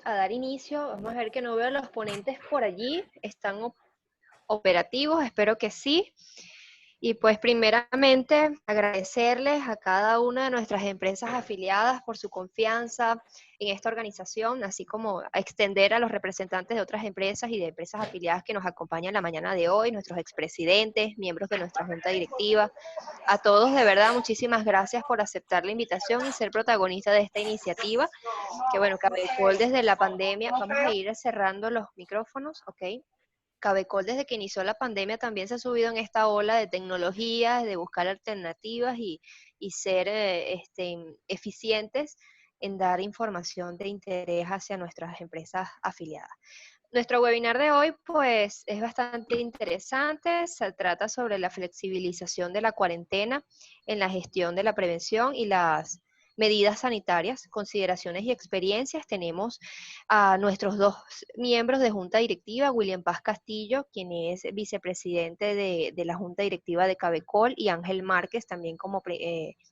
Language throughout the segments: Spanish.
a dar inicio. Vamos a ver que no veo a los ponentes por allí. ¿Están operativos? Espero que sí. Y pues primeramente agradecerles a cada una de nuestras empresas afiliadas por su confianza en esta organización, así como a extender a los representantes de otras empresas y de empresas afiliadas que nos acompañan la mañana de hoy, nuestros expresidentes, miembros de nuestra junta directiva. A todos, de verdad, muchísimas gracias por aceptar la invitación y ser protagonista de esta iniciativa. Que bueno, Cabecol desde la pandemia, vamos a ir cerrando los micrófonos, ¿ok? Cabecol desde que inició la pandemia también se ha subido en esta ola de tecnologías, de buscar alternativas y ser eficientes en dar información de interés hacia nuestras empresas afiliadas. Nuestro webinar de hoy, pues, es bastante interesante. Se trata sobre la flexibilización de la cuarentena en la gestión de la prevención y las medidas sanitarias, consideraciones y experiencias. Tenemos a nuestros dos miembros de Junta Directiva, William Paz Castillo, quien es vicepresidente de la Junta Directiva de Cabecol, y Ángel Márquez, también como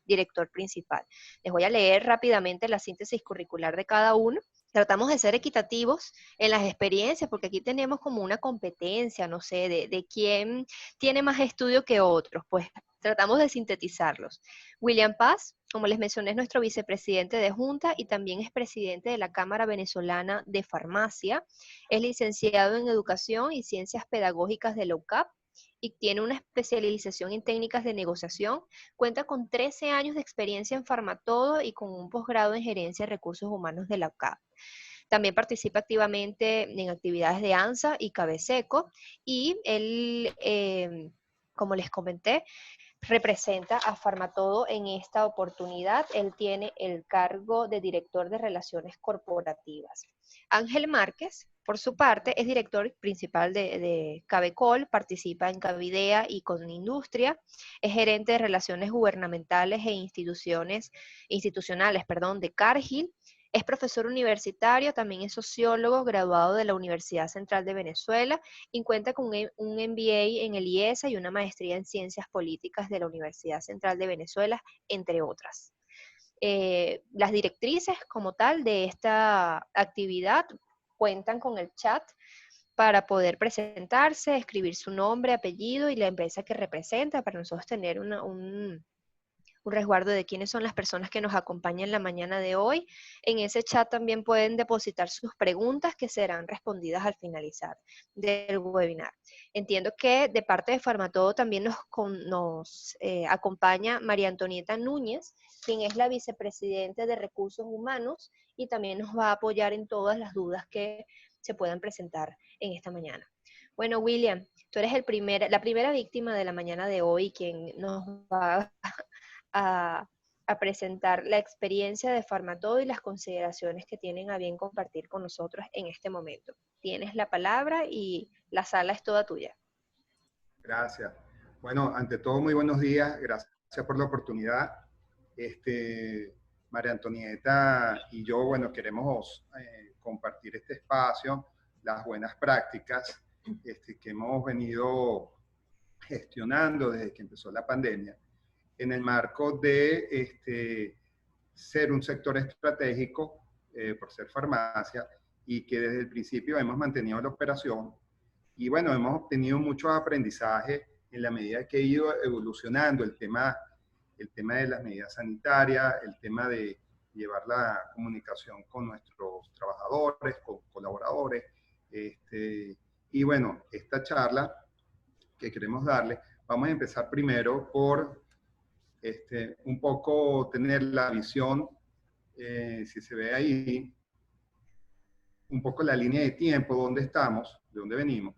director principal. Les voy a leer rápidamente la síntesis curricular de cada uno. Tratamos de ser equitativos en las experiencias, porque aquí tenemos como una competencia, no sé, de quién tiene más estudio que otros, pues tratamos de sintetizarlos. William Paz, como les mencioné, es nuestro vicepresidente de Junta y también es presidente de la Cámara Venezolana de Farmacia. Es licenciado en Educación y Ciencias Pedagógicas de la UCAP y tiene una especialización en técnicas de negociación. Cuenta con 13 años de experiencia en Farmatodo y con un posgrado en Gerencia de Recursos Humanos de la UCAP. También participa activamente en actividades de ANSA y Cabeseco, y él, como les comenté, representa a Farmatodo en esta oportunidad. Él tiene el cargo de director de Relaciones Corporativas. Ángel Márquez, por su parte, es director principal de Cabecol, participa en Cavidea y con Industria, es gerente de Relaciones Gubernamentales e institucionales de Cargill. Es profesor universitario, también es sociólogo, graduado de la Universidad Central de Venezuela, y cuenta con un MBA en el IESA y una maestría en Ciencias Políticas de la Universidad Central de Venezuela, entre otras. Las directrices como tal de esta actividad cuentan con el chat para poder presentarse, escribir su nombre, apellido y la empresa que representa, para nosotros tener un resguardo de quiénes son las personas que nos acompañan la mañana de hoy. En ese chat también pueden depositar sus preguntas, que serán respondidas al finalizar del webinar. Entiendo que de parte de Farmatodo también nos acompaña María Antonieta Núñez, quien es la vicepresidenta de Recursos Humanos, y también nos va a apoyar en todas las dudas que se puedan presentar en esta mañana. Bueno, William, tú eres la primera víctima de la mañana de hoy, quien nos va a presentar la experiencia de Farmatodo y las consideraciones que tienen a bien compartir con nosotros en este momento. Tienes la palabra y la sala es toda tuya. Gracias. Bueno, ante todo, muy buenos días. Gracias por la oportunidad. María Antonieta y yo, bueno, queremos compartir este espacio, las buenas prácticas que hemos venido gestionando desde que empezó la pandemia, en el marco de ser un sector estratégico por ser farmacia, y que desde el principio hemos mantenido la operación. Y bueno, hemos obtenido mucho aprendizaje en la medida que ha ido evolucionando el tema de las medidas sanitarias, el tema de llevar la comunicación con nuestros trabajadores, con colaboradores. Y bueno, esta charla que queremos darle, vamos a empezar primero por un poco tener la visión, si se ve ahí, un poco la línea de tiempo, dónde estamos, de dónde venimos,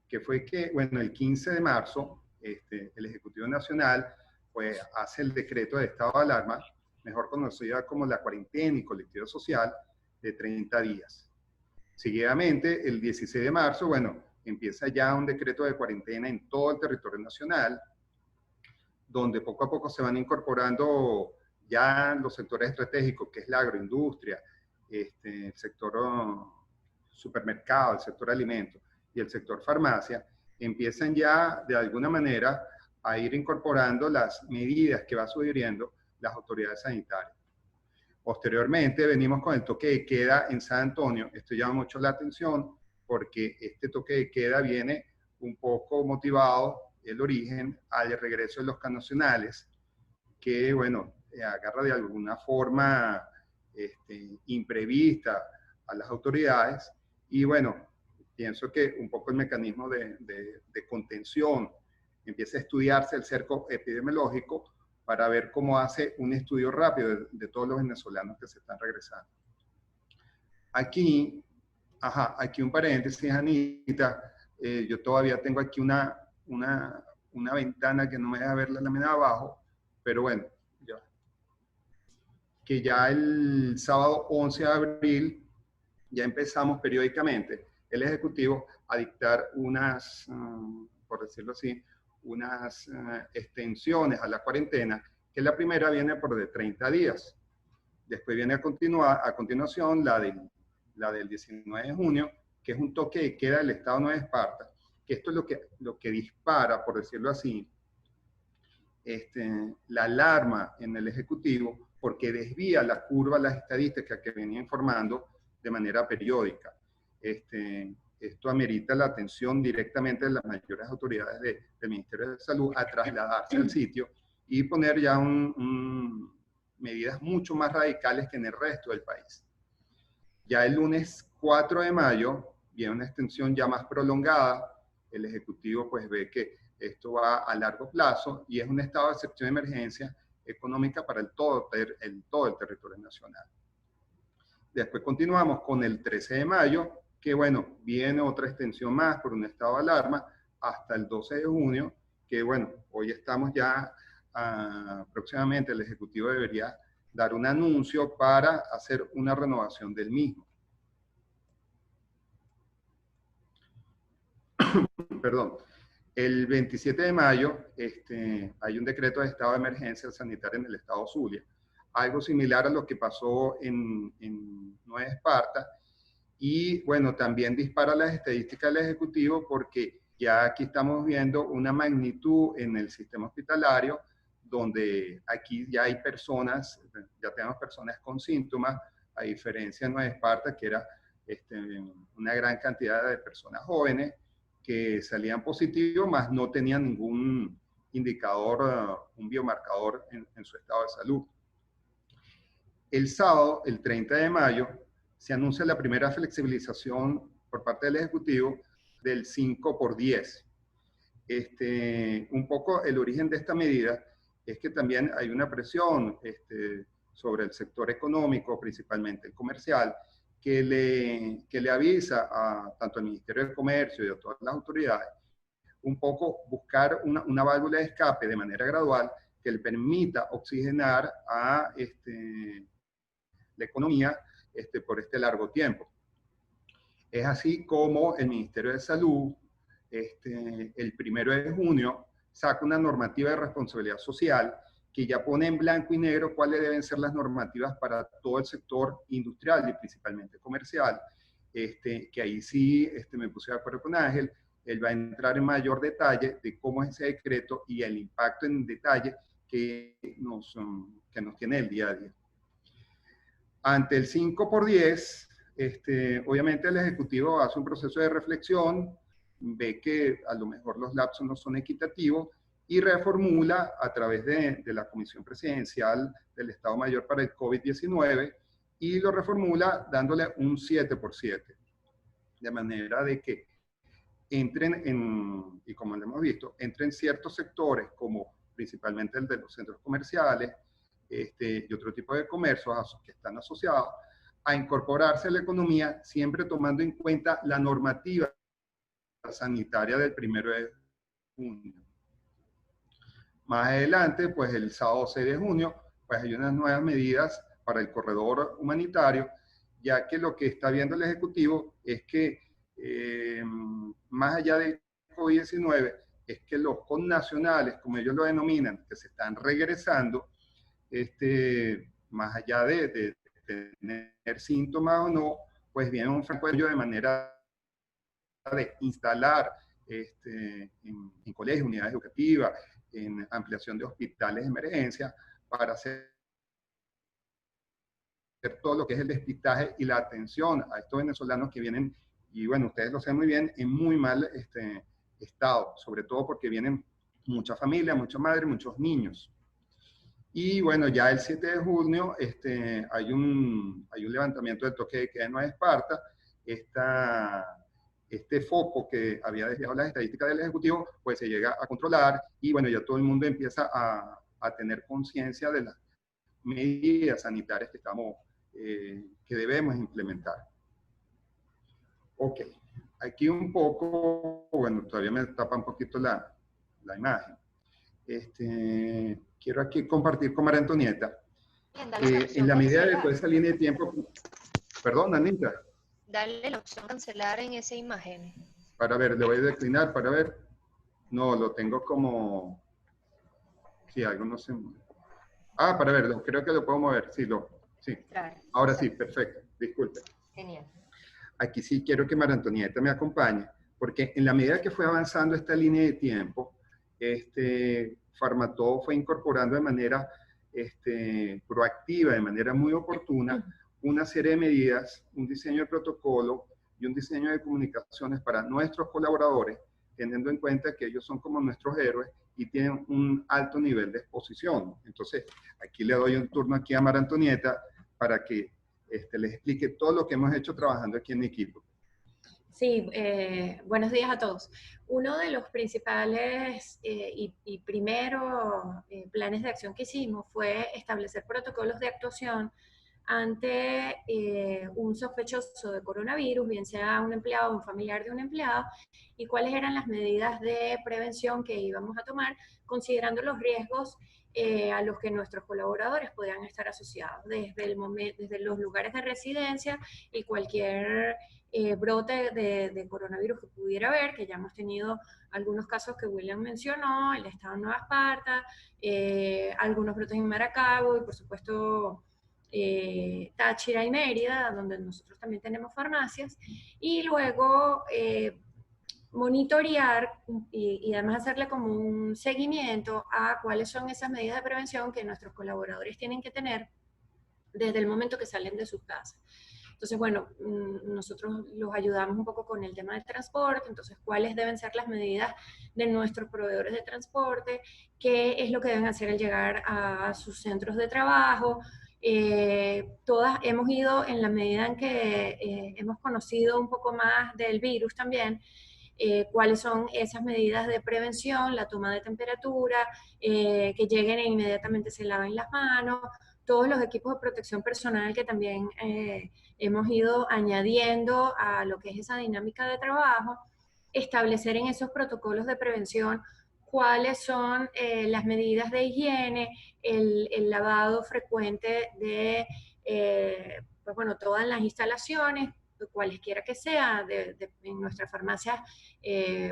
que fue que, bueno, el 15 de marzo, el Ejecutivo Nacional, pues, hace el decreto de estado de alarma, mejor conocida como la cuarentena y colectivo social, de 30 días. Seguidamente, el 16 de marzo, bueno, empieza ya un decreto de cuarentena en todo el territorio nacional, donde poco a poco se van incorporando ya los sectores estratégicos, que es la agroindustria, el sector supermercado, el sector alimentos y el sector farmacia, empiezan ya de alguna manera a ir incorporando las medidas que va sugiriendo las autoridades sanitarias. Posteriormente venimos con el toque de queda en San Antonio. Esto llama mucho la atención porque este toque de queda viene un poco motivado, el origen, al regreso de los connacionales, que, bueno, agarra de alguna forma imprevista a las autoridades. Y bueno, pienso que un poco el mecanismo de contención empieza a estudiarse el cerco epidemiológico para ver cómo hace un estudio rápido de todos los venezolanos que se están regresando. Aquí, aquí un paréntesis, Anita. Yo todavía tengo aquí una ventana que no me deja ver la lámina de abajo, pero bueno, que ya el sábado 11 de abril ya empezamos periódicamente el Ejecutivo a dictar unas, por decirlo así, unas extensiones a la cuarentena, que la primera viene por de 30 días. Después viene a continuación la del 19 de junio, que es un toque de queda del Estado de Nueva Esparta, que esto es lo que dispara, por decirlo así, la alarma en el Ejecutivo, porque desvía la curva, las estadísticas que venía informando de manera periódica. Esto amerita la atención directamente de las mayores autoridades del Ministerio de Salud a trasladarse al sitio y poner ya medidas mucho más radicales que en el resto del país. Ya el lunes 4 de mayo viene una extensión ya más prolongada. El Ejecutivo pues ve que esto va a largo plazo y es un estado de excepción de emergencia económica para todo el territorio nacional. Después continuamos con el 13 de mayo, que bueno, viene otra extensión más por un estado de alarma hasta el 12 de junio, que bueno, hoy estamos ya próximamente el Ejecutivo debería dar un anuncio para hacer una renovación del mismo. Perdón. El 27 de mayo hay un decreto de estado de emergencia sanitaria en el estado Zulia, algo similar a lo que pasó en Nueva Esparta, y bueno, también dispara las estadísticas del Ejecutivo porque ya aquí estamos viendo una magnitud en el sistema hospitalario, donde aquí ya hay personas, ya tenemos personas con síntomas, a diferencia de Nueva Esparta, que era una gran cantidad de personas jóvenes, que salían positivos, mas no tenían ningún indicador, un biomarcador en su estado de salud. El sábado, el 30 de mayo, se anuncia la primera flexibilización por parte del Ejecutivo del 5x10. Un poco el origen de esta medida es que también hay una presión sobre el sector económico, principalmente el comercial, que le avisa tanto al Ministerio de Comercio y a todas las autoridades, un poco buscar una válvula de escape de manera gradual que le permita oxigenar a la economía por este largo tiempo. Es así como el Ministerio de Salud, el 1 de junio, saca una normativa de responsabilidad social que ya pone en blanco y negro cuáles deben ser las normativas para todo el sector industrial y principalmente comercial, que ahí sí me puse de acuerdo con Ángel. Él va a entrar en mayor detalle de cómo es ese decreto y el impacto en detalle que nos tiene el día a día. Ante el 5x10, obviamente el Ejecutivo hace un proceso de reflexión, ve que a lo mejor los lapsos no son equitativos y reformula a través de la Comisión Presidencial del Estado Mayor para el COVID-19 y lo reformula dándole un 7x7, de manera de que entren y como lo hemos visto, entren ciertos sectores como principalmente el de los centros comerciales y otro tipo de comercios que están asociados a incorporarse a la economía, siempre tomando en cuenta la normativa sanitaria del 1 de junio. Más adelante, pues el sábado 6 de junio, pues hay unas nuevas medidas para el corredor humanitario, ya que lo que está viendo el Ejecutivo es que más allá del COVID-19, es que los connacionales, como ellos lo denominan, que se están regresando, más allá de tener síntomas o no, pues viene un franco de manera de instalar en colegios, unidades educativas, en ampliación de hospitales de emergencia, para hacer todo lo que es el despistaje y la atención a estos venezolanos que vienen, y bueno, ustedes lo saben muy bien, en muy mal estado, sobre todo porque vienen mucha familia, mucha madre, muchos niños. Y bueno, ya el 7 de junio hay un levantamiento del toque de queda en Nueva Esparta. Este foco que había desviado las estadísticas del Ejecutivo, pues se llega a controlar y bueno, ya todo el mundo empieza a tener conciencia de las medidas sanitarias que debemos implementar. Ok, aquí un poco, bueno, todavía me tapa un poquito la imagen. Quiero aquí compartir con María Antonieta. En la medida de toda esa línea de tiempo, perdón, Anita. Dale la opción cancelar en esa imagen. Para ver, le voy a declinar, para ver. No, lo tengo como... Sí, algo no se mueve. Ah, para ver, creo que lo puedo mover. Sí, sí. Claro, ahora sí, perfecto. Disculpe. Genial. Aquí sí quiero que María Antonieta me acompañe, porque en la medida que fue avanzando esta línea de tiempo, Farmatodo fue incorporando de manera proactiva, de manera muy oportuna, una serie de medidas, un diseño de protocolo y un diseño de comunicaciones para nuestros colaboradores, teniendo en cuenta que ellos son como nuestros héroes y tienen un alto nivel de exposición. Entonces, aquí le doy un turno aquí a María Antonieta para que les explique todo lo que hemos hecho trabajando aquí en equipo. Sí, buenos días a todos. Uno de los principales y primeros planes de acción que hicimos fue establecer protocolos de actuación ante un sospechoso de coronavirus, bien sea un empleado o un familiar de un empleado, y cuáles eran las medidas de prevención que íbamos a tomar, considerando los riesgos a los que nuestros colaboradores podían estar asociados, desde los lugares de residencia y cualquier brote de coronavirus que pudiera haber, que ya hemos tenido algunos casos que William mencionó, el estado de Nueva Esparta, algunos brotes en Maracaibo y por supuesto Táchira y Mérida, donde nosotros también tenemos farmacias, y luego monitorear y además hacerle como un seguimiento a cuáles son esas medidas de prevención que nuestros colaboradores tienen que tener desde el momento que salen de sus casas. Entonces, bueno, nosotros los ayudamos un poco con el tema del transporte, entonces, cuáles deben ser las medidas de nuestros proveedores de transporte, qué es lo que deben hacer al llegar a sus centros de trabajo. Todas hemos ido en la medida en que hemos conocido un poco más del virus también, cuáles son esas medidas de prevención, la toma de temperatura, que lleguen e inmediatamente se laven las manos, todos los equipos de protección personal que también hemos ido añadiendo a lo que es esa dinámica de trabajo, establecer en esos protocolos de prevención cuáles son las medidas de higiene, el lavado frecuente de pues bueno, todas las instalaciones, cualesquiera que sea, en nuestra farmacia,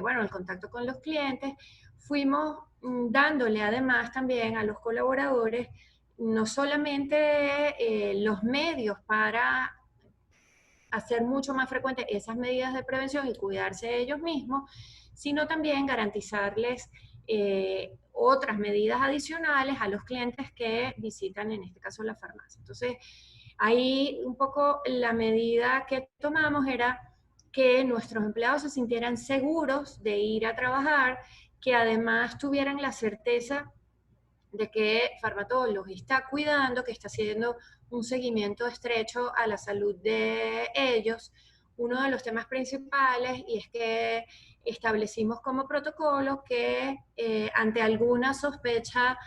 bueno, el contacto con los clientes. Fuimos dándole además también a los colaboradores no solamente los medios para hacer mucho más frecuentes esas medidas de prevención y cuidarse de ellos mismos, sino también garantizarles otras medidas adicionales a los clientes que visitan, en este caso, la farmacia. Entonces, ahí un poco la medida que tomamos era que nuestros empleados se sintieran seguros de ir a trabajar, que además tuvieran la certeza de que Farmatodo los está cuidando, que está haciendo un seguimiento estrecho a la salud de ellos. Uno de los temas principales, y es que establecimos como protocolo que ante alguna sospecha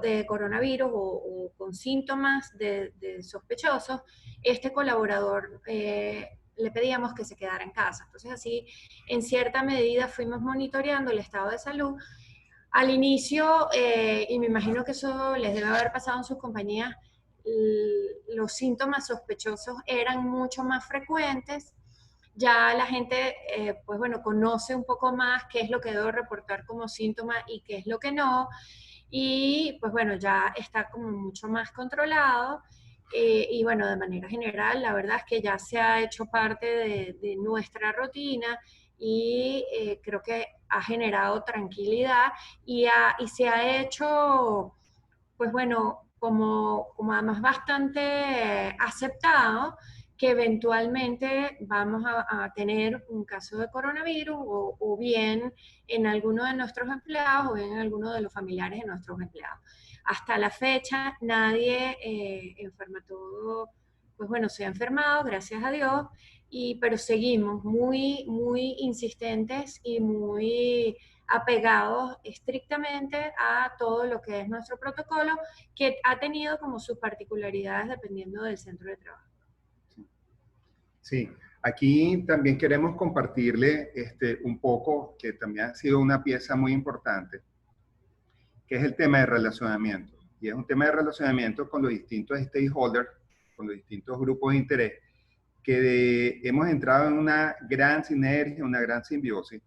de coronavirus o con síntomas de sospechosos, este colaborador le pedíamos que se quedara en casa. Entonces así, en cierta medida, fuimos monitoreando el estado de salud. Al inicio, y me imagino que eso les debe haber pasado en sus compañías, los síntomas sospechosos eran mucho más frecuentes. Ya la gente, pues bueno, conoce un poco más qué es lo que debo reportar como síntoma y qué es lo que no. Y pues bueno, ya está como mucho más controlado. Y bueno, de manera general, la verdad es que ya se ha hecho parte de nuestra rutina y creo que ha generado tranquilidad y se ha hecho, pues bueno, como además bastante aceptado, que eventualmente vamos a tener un caso de coronavirus o bien en alguno de nuestros empleados o bien en alguno de los familiares de nuestros empleados. Hasta la fecha nadie enferma, todo, pues bueno, se ha enfermado, gracias a Dios, pero seguimos muy, muy insistentes y muy apegados estrictamente a todo lo que es nuestro protocolo, que ha tenido como sus particularidades dependiendo del centro de trabajo. Sí, aquí también queremos compartirle un poco, que también ha sido una pieza muy importante, que es el tema de relacionamiento. Y es un tema de relacionamiento con los distintos stakeholders, con los distintos grupos de interés, que hemos entrado en una gran sinergia, una gran simbiosis,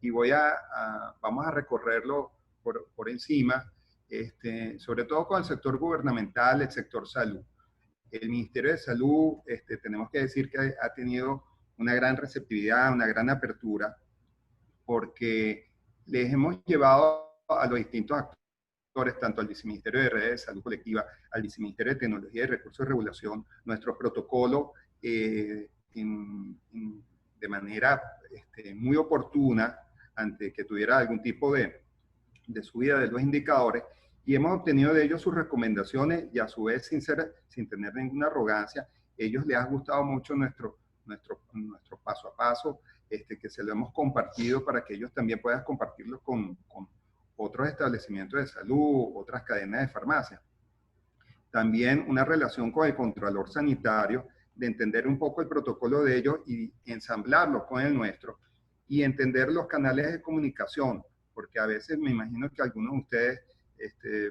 y vamos a recorrerlo por encima, sobre todo con el sector gubernamental, el sector salud. El Ministerio de Salud, tenemos que decir que ha tenido una gran receptividad, una gran apertura, porque les hemos llevado a los distintos actores, tanto al Viceministerio de Redes de Salud Colectiva, al Viceministerio de Tecnología y Recursos de Regulación, nuestro protocolo de manera muy oportuna, ante que tuviera algún tipo de subida de los indicadores, y hemos obtenido de ellos sus recomendaciones, y a su vez, sin tener ninguna arrogancia, ellos les ha gustado mucho nuestro paso a paso, que se lo hemos compartido para que ellos también puedan compartirlo con otros establecimientos de salud, otras cadenas de farmacia. También una relación con el Contralor Sanitario, de entender un poco el protocolo de ellos y ensamblarlo con el nuestro, y entender los canales de comunicación, porque a veces me imagino que algunos de ustedes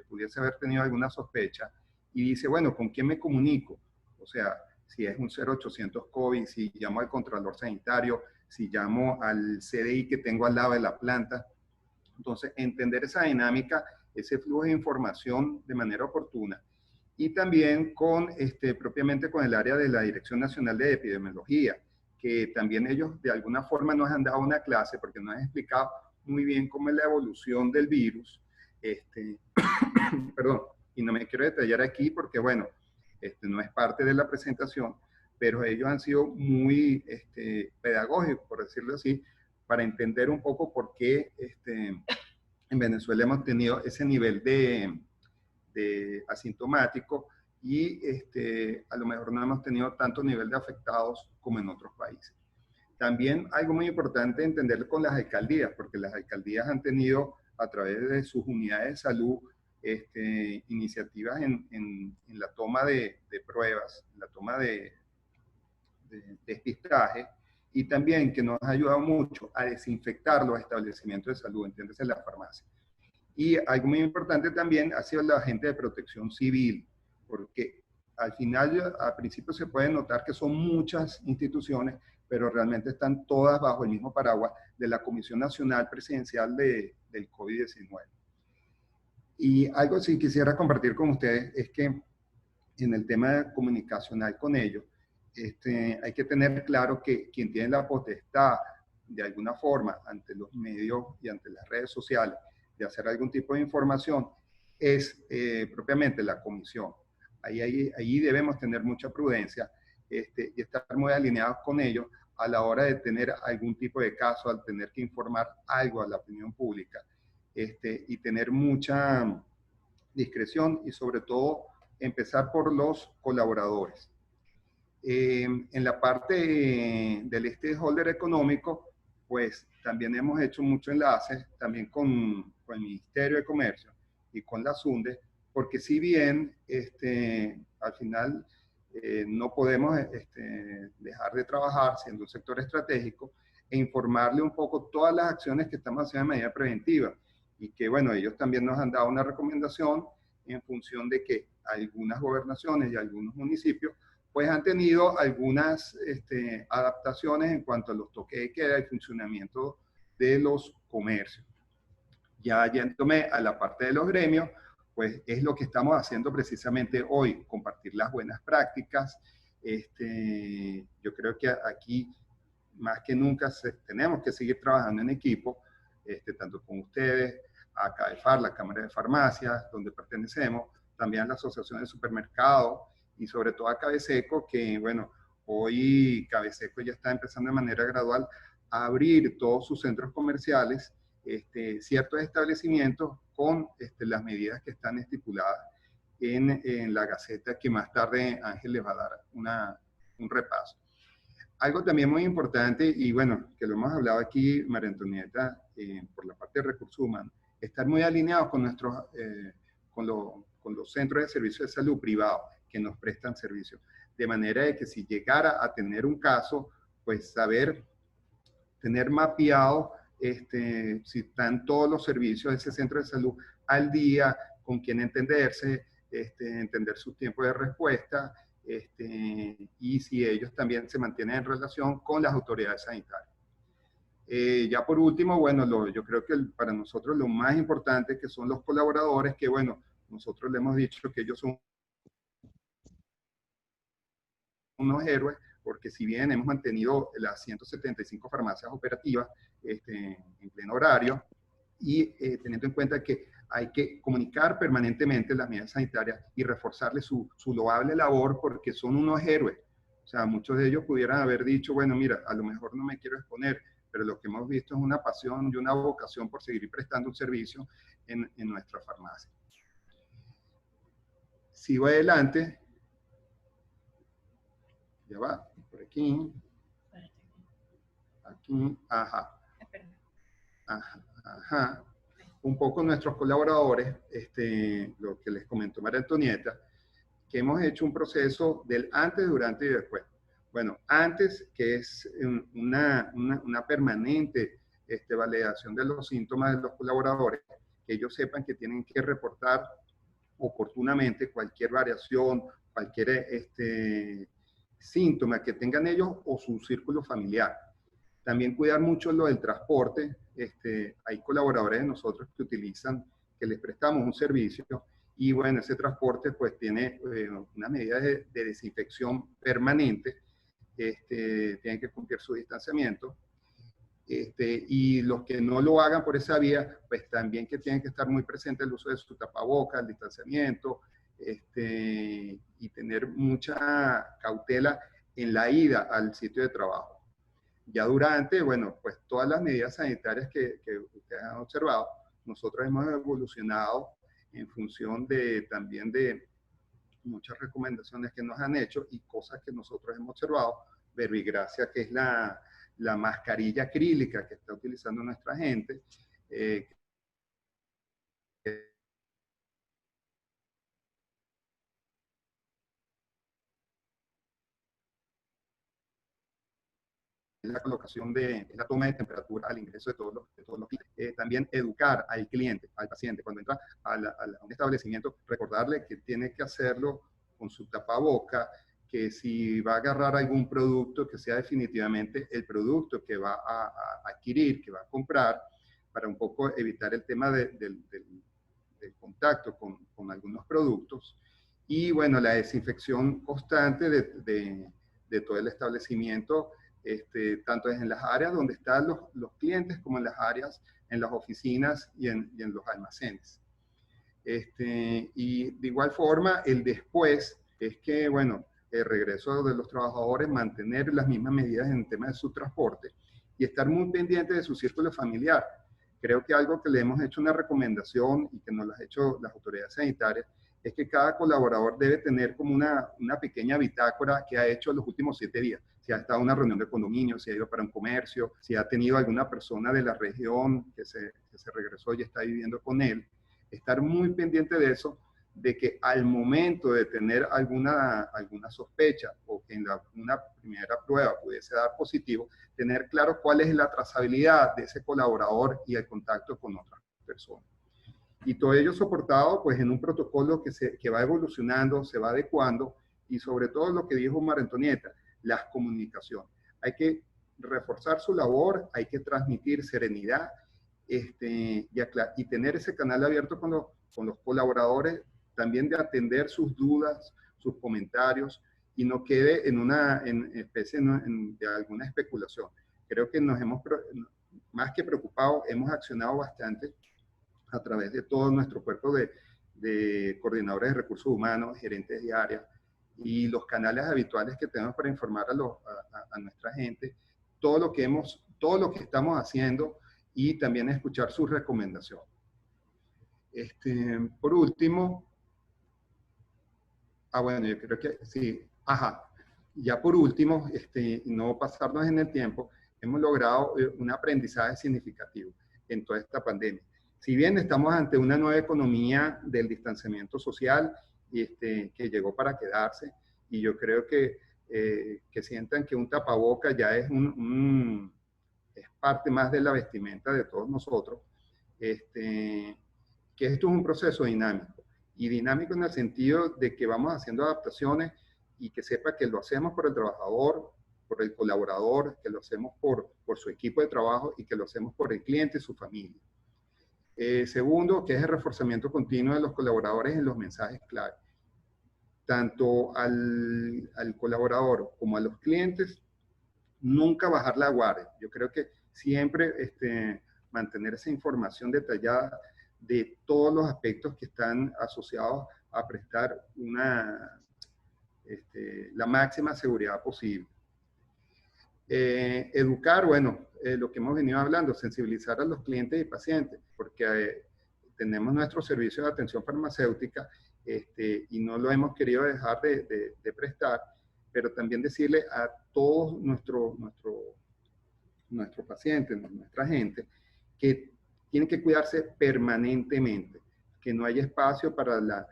pudiese haber tenido alguna sospecha y dice, bueno, ¿con quién me comunico? O sea, si es un 0800 COVID, si llamo al Contralor Sanitario, si llamo al CDI que tengo al lado de la planta. Entonces, entender esa dinámica, ese flujo de información de manera oportuna. Y también propiamente con el área de la Dirección Nacional de Epidemiología, que también ellos de alguna forma nos han dado una clase, porque nos han explicado muy bien cómo es la evolución del virus. Perdón, y no me quiero detallar aquí porque, bueno, no es parte de la presentación, pero ellos han sido muy pedagógicos, por decirlo así, para entender un poco por qué en Venezuela hemos tenido ese nivel de asintomático y a lo mejor no hemos tenido tanto nivel de afectados como en otros países. También algo muy importante entender con las alcaldías, porque las alcaldías han tenido a través de sus unidades de salud iniciativas en la toma de pruebas, la toma de despistaje, y también que nos ha ayudado mucho a desinfectar los establecimientos de salud, entiéndase la farmacia. Y algo muy importante también ha sido la gente de protección civil, porque al final, al principio se puede notar que son muchas instituciones, pero realmente están todas bajo el mismo paraguas de la Comisión Nacional Presidencial del COVID-19. Y algo sí quisiera compartir con ustedes es que en el tema comunicacional con ellos, hay que tener claro que quien tiene la potestad, de alguna forma, ante los medios y ante las redes sociales, de hacer algún tipo de información, es propiamente la comisión. Ahí debemos tener mucha prudencia y estar muy alineados con ellos a la hora de tener algún tipo de caso, al tener que informar algo a la opinión pública, y tener mucha discreción y sobre todo empezar por los colaboradores. En la parte del stakeholder económico, pues también hemos hecho muchos enlaces también con el Ministerio de Comercio y con la SUNDE, porque si bien al final no podemos dejar de trabajar siendo un sector estratégico e informarle un poco todas las acciones que estamos haciendo de manera preventiva, y que bueno, ellos también nos han dado una recomendación en función de que algunas gobernaciones y algunos municipios pues han tenido algunas adaptaciones en cuanto a los toques de queda y funcionamiento de los comercios. Ya yéndome a la parte de los gremios, pues es lo que estamos haciendo precisamente hoy, compartir las buenas prácticas. Yo creo que aquí, más que nunca, tenemos que seguir trabajando en equipo, tanto con ustedes, ACAEFAR, la Cámara de Farmacias, donde pertenecemos, también la Asociación de Supermercados y sobre todo a Cabeseco, que bueno, hoy Cabeseco ya está empezando de manera gradual a abrir todos sus centros comerciales, ciertos establecimientos con las medidas que están estipuladas en la Gaceta, que más tarde Ángel les va a dar un repaso. Algo también muy importante, y bueno, que lo hemos hablado aquí, María Antonieta, por la parte de recursos humanos, estar muy alineados con con los centros de servicios de salud privados que nos prestan servicios, de manera de que si llegara a tener un caso, pues tener mapeado si están todos los servicios de ese centro de salud al día, con quién entenderse, entender sus tiempos de respuesta, y si ellos también se mantienen en relación con las autoridades sanitarias. Ya por último, bueno, yo creo que para nosotros lo más importante que son los colaboradores, que bueno, nosotros le hemos dicho que ellos son unos héroes, porque si bien hemos mantenido las 175 farmacias operativas en pleno horario, y teniendo en cuenta que hay que comunicar permanentemente las medidas sanitarias y reforzarle su loable labor, porque son unos héroes. O sea, muchos de ellos pudieran haber dicho, bueno, mira, a lo mejor no me quiero exponer, pero lo que hemos visto es una pasión y una vocación por seguir prestando un servicio en nuestra farmacia. Sigo adelante. Ya va, por aquí. Aquí, ajá. Ajá. Un poco nuestros colaboradores, lo que les comentó María Antonieta, que hemos hecho un proceso del antes, durante y después. Bueno, antes, que es una permanente validación de los síntomas de los colaboradores, que ellos sepan que tienen que reportar oportunamente cualquier variación, cualquier síntoma que tengan ellos o su círculo familiar. También cuidar mucho lo del transporte. Hay colaboradores de nosotros que utilizan, que les prestamos un servicio, y bueno, ese transporte pues tiene una medida de desinfección permanente, tienen que cumplir su distanciamiento, y los que no lo hagan por esa vía, pues también que tienen que estar muy presentes el uso de su tapabocas, el distanciamiento, y tener mucha cautela en la ida al sitio de trabajo. Ya durante, bueno, pues todas las medidas sanitarias que ustedes han observado, nosotros hemos evolucionado en función también de muchas recomendaciones que nos han hecho y cosas que nosotros hemos observado. Verbigracia, que es la mascarilla acrílica que está utilizando nuestra gente, la colocación la toma de temperatura al ingreso de todos los clientes. También educar al cliente, al paciente, cuando entra a un establecimiento, recordarle que tiene que hacerlo con su tapaboca, que si va a agarrar algún producto, que sea definitivamente el producto que va a adquirir, que va a comprar, para un poco evitar el tema del contacto con algunos productos. Y bueno, la desinfección constante de todo el establecimiento, tanto en las áreas donde están los clientes como en las áreas, en las oficinas y en los almacenes. Y de igual forma, el después es que, bueno, el regreso de los trabajadores, mantener las mismas medidas en el tema de su transporte y estar muy pendiente de su círculo familiar. Creo que algo que le hemos hecho una recomendación y que nos lo han hecho las autoridades sanitarias es que cada colaborador debe tener como una pequeña bitácora que ha hecho los últimos 7 días. Si ha estado en una reunión de condominio, si ha ido para un comercio, si ha tenido alguna persona de la región que se regresó y está viviendo con él. Estar muy pendiente de eso, de que al momento de tener alguna sospecha o que en una primera prueba pudiese dar positivo, tener claro cuál es la trazabilidad de ese colaborador y el contacto con otras personas. Y todo ello soportado pues en un protocolo que va evolucionando, se va adecuando, y sobre todo lo que dijo María Antonieta, las comunicaciones. Hay que reforzar su labor, hay que transmitir serenidad, y tener ese canal abierto con los colaboradores, también de atender sus dudas, sus comentarios, y no quede en una especie de alguna especulación. Creo que nos hemos, más que preocupado, hemos accionado bastante a través de todo nuestro cuerpo de de coordinadores de recursos humanos, gerentes de área, y los canales habituales que tenemos para informar a nuestra gente, todo lo que estamos haciendo y también escuchar sus recomendaciones. Por último, bueno, yo creo que sí, ya por último, no pasarnos en el tiempo, hemos logrado un aprendizaje significativo en toda esta pandemia. Si bien estamos ante una nueva economía del distanciamiento social que llegó para quedarse, y yo creo que sientan que un tapaboca ya es es parte más de la vestimenta de todos nosotros, que esto es un proceso dinámico, y dinámico en el sentido de que vamos haciendo adaptaciones y que sepa que lo hacemos por el trabajador, por el colaborador, que lo hacemos por su equipo de trabajo y que lo hacemos por el cliente y su familia. Segundo, que es el reforzamiento continuo de los colaboradores en los mensajes clave. Tanto al colaborador como a los clientes, nunca bajar la guardia. Yo creo que siempre mantener esa información detallada de todos los aspectos que están asociados a prestar la máxima seguridad posible. Educar, bueno, lo que hemos venido hablando, sensibilizar a los clientes y pacientes, porque tenemos nuestro servicio de atención farmacéutica y no lo hemos querido dejar de prestar, pero también decirle a todos nuestros pacientes, nuestra gente, que tienen que cuidarse permanentemente, que no hay espacio para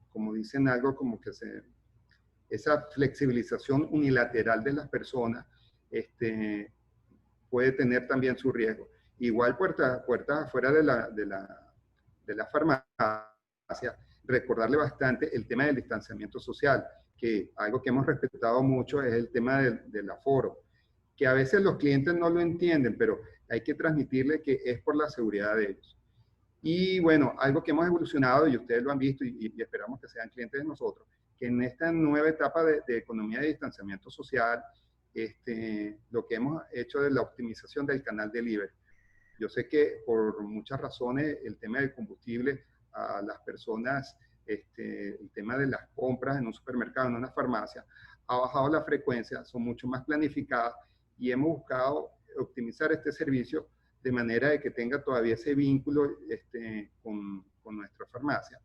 como dicen algo, como que esa flexibilización unilateral de las personas puede tener también su riesgo. Igual puertas afuera de la farmacia, recordarle bastante el tema del distanciamiento social, que algo que hemos respetado mucho es el tema del aforo, que a veces los clientes no lo entienden, pero hay que transmitirle que es por la seguridad de ellos. Y bueno, algo que hemos evolucionado, y ustedes lo han visto, y esperamos que sean clientes de nosotros, que en esta nueva etapa de economía de distanciamiento social, lo que hemos hecho es la optimización del canal delivery. Yo sé que por muchas razones el tema del combustible a las personas, el tema de las compras en un supermercado, en una farmacia, ha bajado la frecuencia, son mucho más planificadas, y hemos buscado optimizar este servicio de manera de que tenga todavía ese vínculo con nuestra farmacia.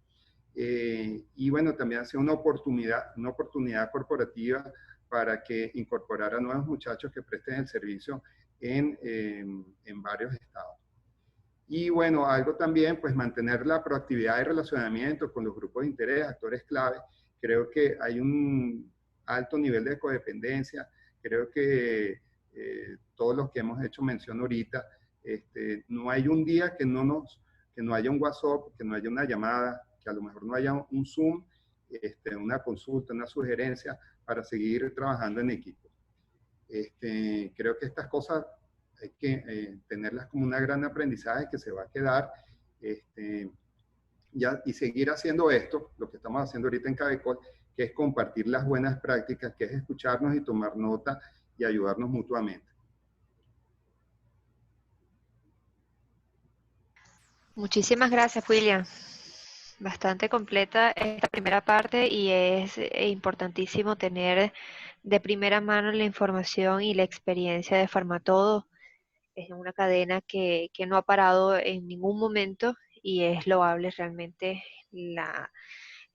Y bueno, también ha sido una oportunidad corporativa para que incorporara nuevos muchachos que presten el servicio en varios estados. Y bueno, algo también, pues mantener la proactividad y relacionamiento con los grupos de interés, actores clave. Creo que hay un alto nivel de codependencia. Creo que todos los que hemos hecho mención ahorita, no hay un día que no haya un WhatsApp, que no haya una llamada, que a lo mejor no haya un Zoom, una consulta, una sugerencia para seguir trabajando en equipo. Creo que estas cosas hay que tenerlas como una gran aprendizaje que se va a quedar y seguir haciendo esto, lo que estamos haciendo ahorita en Cabecol, que es compartir las buenas prácticas, que es escucharnos y tomar nota y ayudarnos mutuamente. Muchísimas gracias, William. Bastante completa esta primera parte, y es importantísimo tener de primera mano la información y la experiencia de Farmatodo. Es una cadena que no ha parado en ningún momento, y es loable realmente la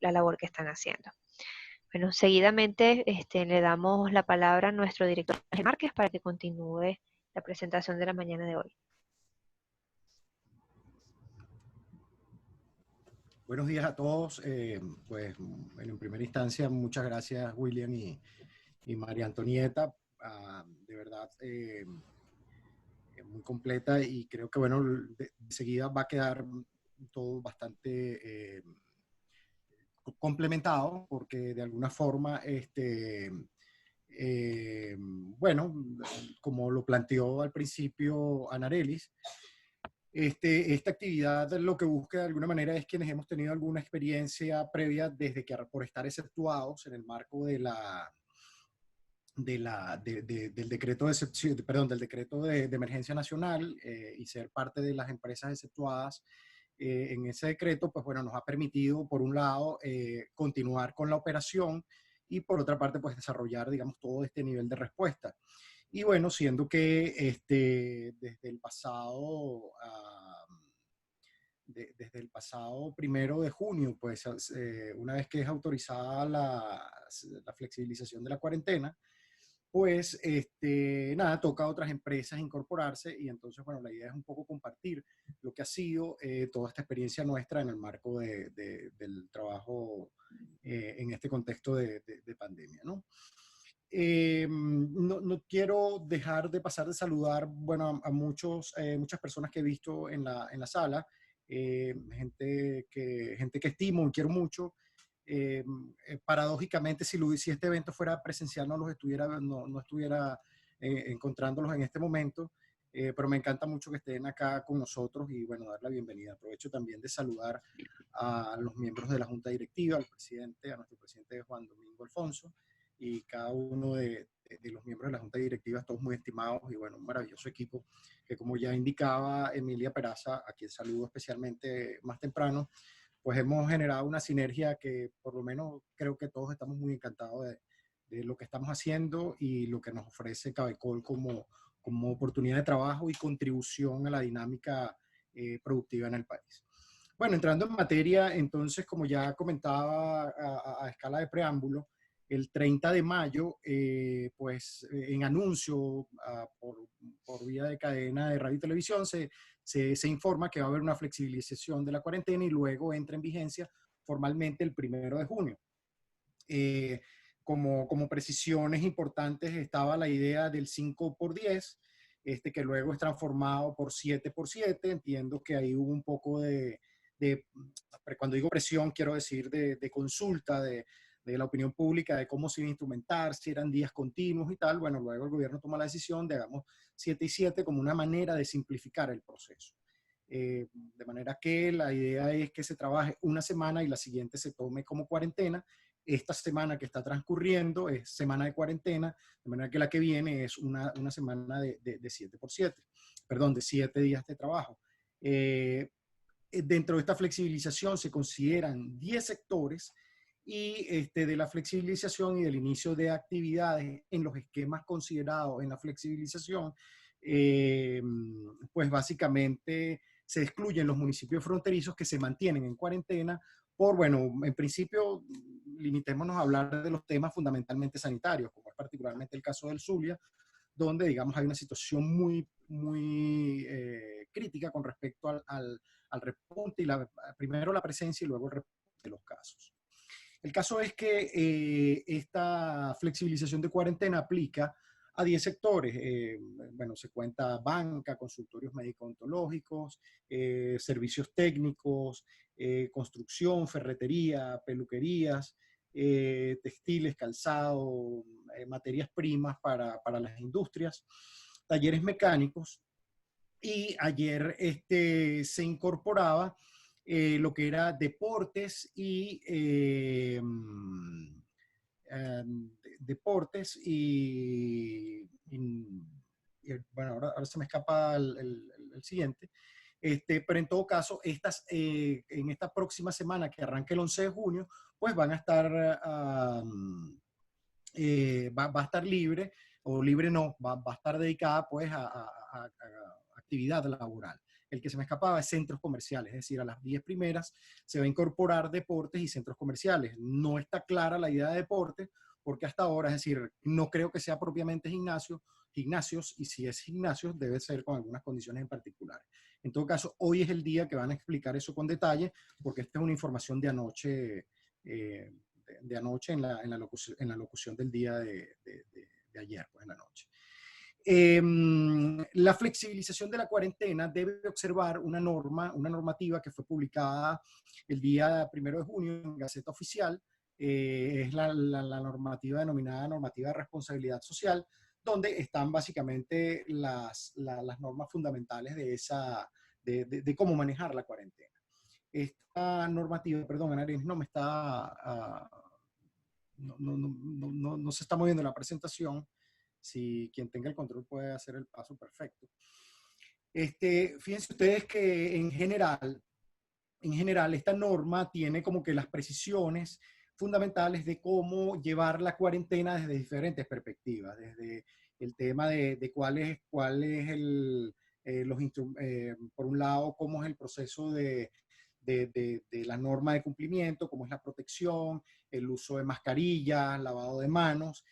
labor que están haciendo. Bueno, seguidamente le damos la palabra a nuestro director Ángel Márquez para que continúe la presentación de la mañana de hoy. Buenos días a todos. Pues en primera instancia, muchas gracias William y María Antonieta. De verdad, muy completa, y creo que bueno, de seguida va a quedar todo bastante complementado, porque de alguna forma, bueno, como lo planteó al principio Anarelis, esta actividad lo que busca de alguna manera es quienes hemos tenido alguna experiencia previa desde que, por estar exceptuados en el marco del decreto de excepción, del decreto de emergencia nacional, y ser parte de las empresas exceptuadas, en ese decreto, pues bueno, nos ha permitido, por un lado, continuar con la operación y por otra parte, pues desarrollar, digamos, todo este nivel de respuesta. Y bueno, siendo que desde el pasado... desde el pasado 1 de junio, pues una vez que es autorizada la flexibilización de la cuarentena, pues nada, toca a otras empresas incorporarse y entonces, bueno, la idea es un poco compartir lo que ha sido toda esta experiencia nuestra en el marco del trabajo en este contexto de pandemia, ¿no? No quiero dejar de pasar de saludar, bueno, a muchas personas que he visto en la sala, gente que estimo y quiero mucho. Paradójicamente, si este evento fuera presencial, no estuviera encontrándolos en este momento, pero me encanta mucho que estén acá con nosotros y bueno, dar la bienvenida. Aprovecho también de saludar a los miembros de la Junta Directiva, a nuestro presidente Juan Domingo Alfonso, y cada uno de los miembros de la Junta Directiva, todos muy estimados y bueno, un maravilloso equipo que, como ya indicaba Emilia Peraza, a quien saludo especialmente más temprano, pues hemos generado una sinergia que por lo menos creo que todos estamos muy encantados de lo que estamos haciendo y lo que nos ofrece Cabecol como oportunidad de trabajo y contribución a la dinámica productiva en el país. Bueno, entrando en materia, entonces, como ya comentaba a escala de preámbulo, el 30 de mayo, en anuncio por vía de cadena de radio y televisión, se informa que va a haber una flexibilización de la cuarentena y luego entra en vigencia formalmente el 1 de junio. Como precisiones importantes estaba la idea del 5x10, que luego es transformado por 7x7. Entiendo que ahí hubo un poco cuando digo presión, quiero decir de consulta de la opinión pública, de cómo se iba a instrumentar, si eran días continuos y tal. Bueno, luego el gobierno toma la decisión de hagamos 7 y 7 como una manera de simplificar el proceso. De manera que la idea es que se trabaje una semana y la siguiente se tome como cuarentena. Esta semana que está transcurriendo es semana de cuarentena, de manera que la que viene es una semana de 7x7, perdón, de 7 días de trabajo. Dentro de esta flexibilización se consideran 10 sectores y de la flexibilización y del inicio de actividades en los esquemas considerados en la flexibilización, pues básicamente se excluyen los municipios fronterizos que se mantienen en cuarentena bueno, en principio limitémonos a hablar de los temas fundamentalmente sanitarios, como es particularmente el caso del Zulia, donde, digamos, hay una situación muy crítica con respecto al repunte, primero la presencia y luego el repunte de los casos. El caso es que esta flexibilización de cuarentena aplica a 10 sectores. Bueno, se cuenta banca, consultorios médico-ontológicos, servicios técnicos, construcción, ferretería, peluquerías, textiles, calzado, materias primas para las industrias, talleres mecánicos. Y ayer se incorporaba lo que era deportes bueno, ahora se me escapa el siguiente. Pero en todo caso, en esta próxima semana que arranca el 11 de junio, pues van a estar, va a estar libre, o libre no, va a estar dedicada pues a actividad laboral. El que se me escapaba es centros comerciales, es decir, a las 10 primeras se va a incorporar deportes y centros comerciales. No está clara la idea de deporte, porque hasta ahora, es decir, no creo que sea propiamente gimnasios, y si es gimnasios debe ser con algunas condiciones en particulares. En todo caso, hoy es el día que van a explicar eso con detalle, porque esta es una información de anoche, en la locución del día de ayer, pues en la noche. La flexibilización de la cuarentena debe observar una normativa que fue publicada el día 1 de junio en Gaceta Oficial. Es la normativa denominada normativa de responsabilidad social, donde están básicamente las normas fundamentales de cómo manejar la cuarentena. Esta normativa, perdón, Anaris, no me está, no se está moviendo la presentación. Si quien tenga el control puede hacer el paso perfecto. Fíjense ustedes que en general en general, esta norma tiene como que las precisiones fundamentales de cómo llevar la cuarentena desde diferentes perspectivas, desde el tema de cuál es por un lado, cómo es el proceso de la norma de cumplimiento, cómo es la protección, el uso de mascarillas, lavado de manos,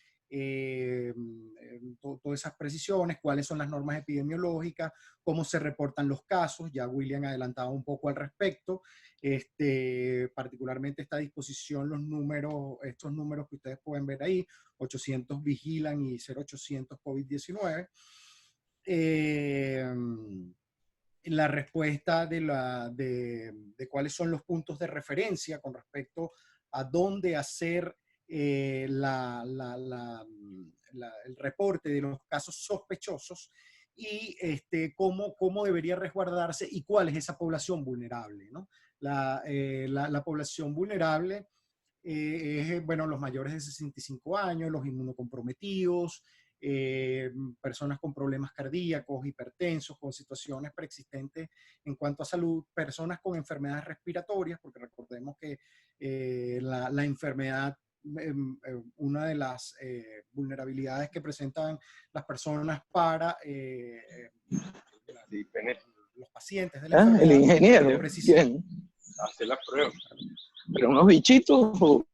todas esas precisiones, cuáles son las normas epidemiológicas, cómo se reportan los casos. Ya William ha adelantado un poco al respecto. Particularmente está a disposición estos números que ustedes pueden ver ahí, 800 vigilan y 0800 COVID-19. La respuesta de cuáles son los puntos de referencia con respecto a dónde hacer el reporte de los casos sospechosos y cómo debería resguardarse y cuál es esa población vulnerable, ¿no? La población vulnerable es, bueno, los mayores de 65 años, los inmunocomprometidos, personas con problemas cardíacos, hipertensos, con situaciones preexistentes en cuanto a salud, personas con enfermedades respiratorias, porque recordemos que la enfermedad, una de las vulnerabilidades que presentan las personas para los pacientes de la enfermedad. El ingeniero, bien. Hace la prueba. ¿Pero unos bichitos o...?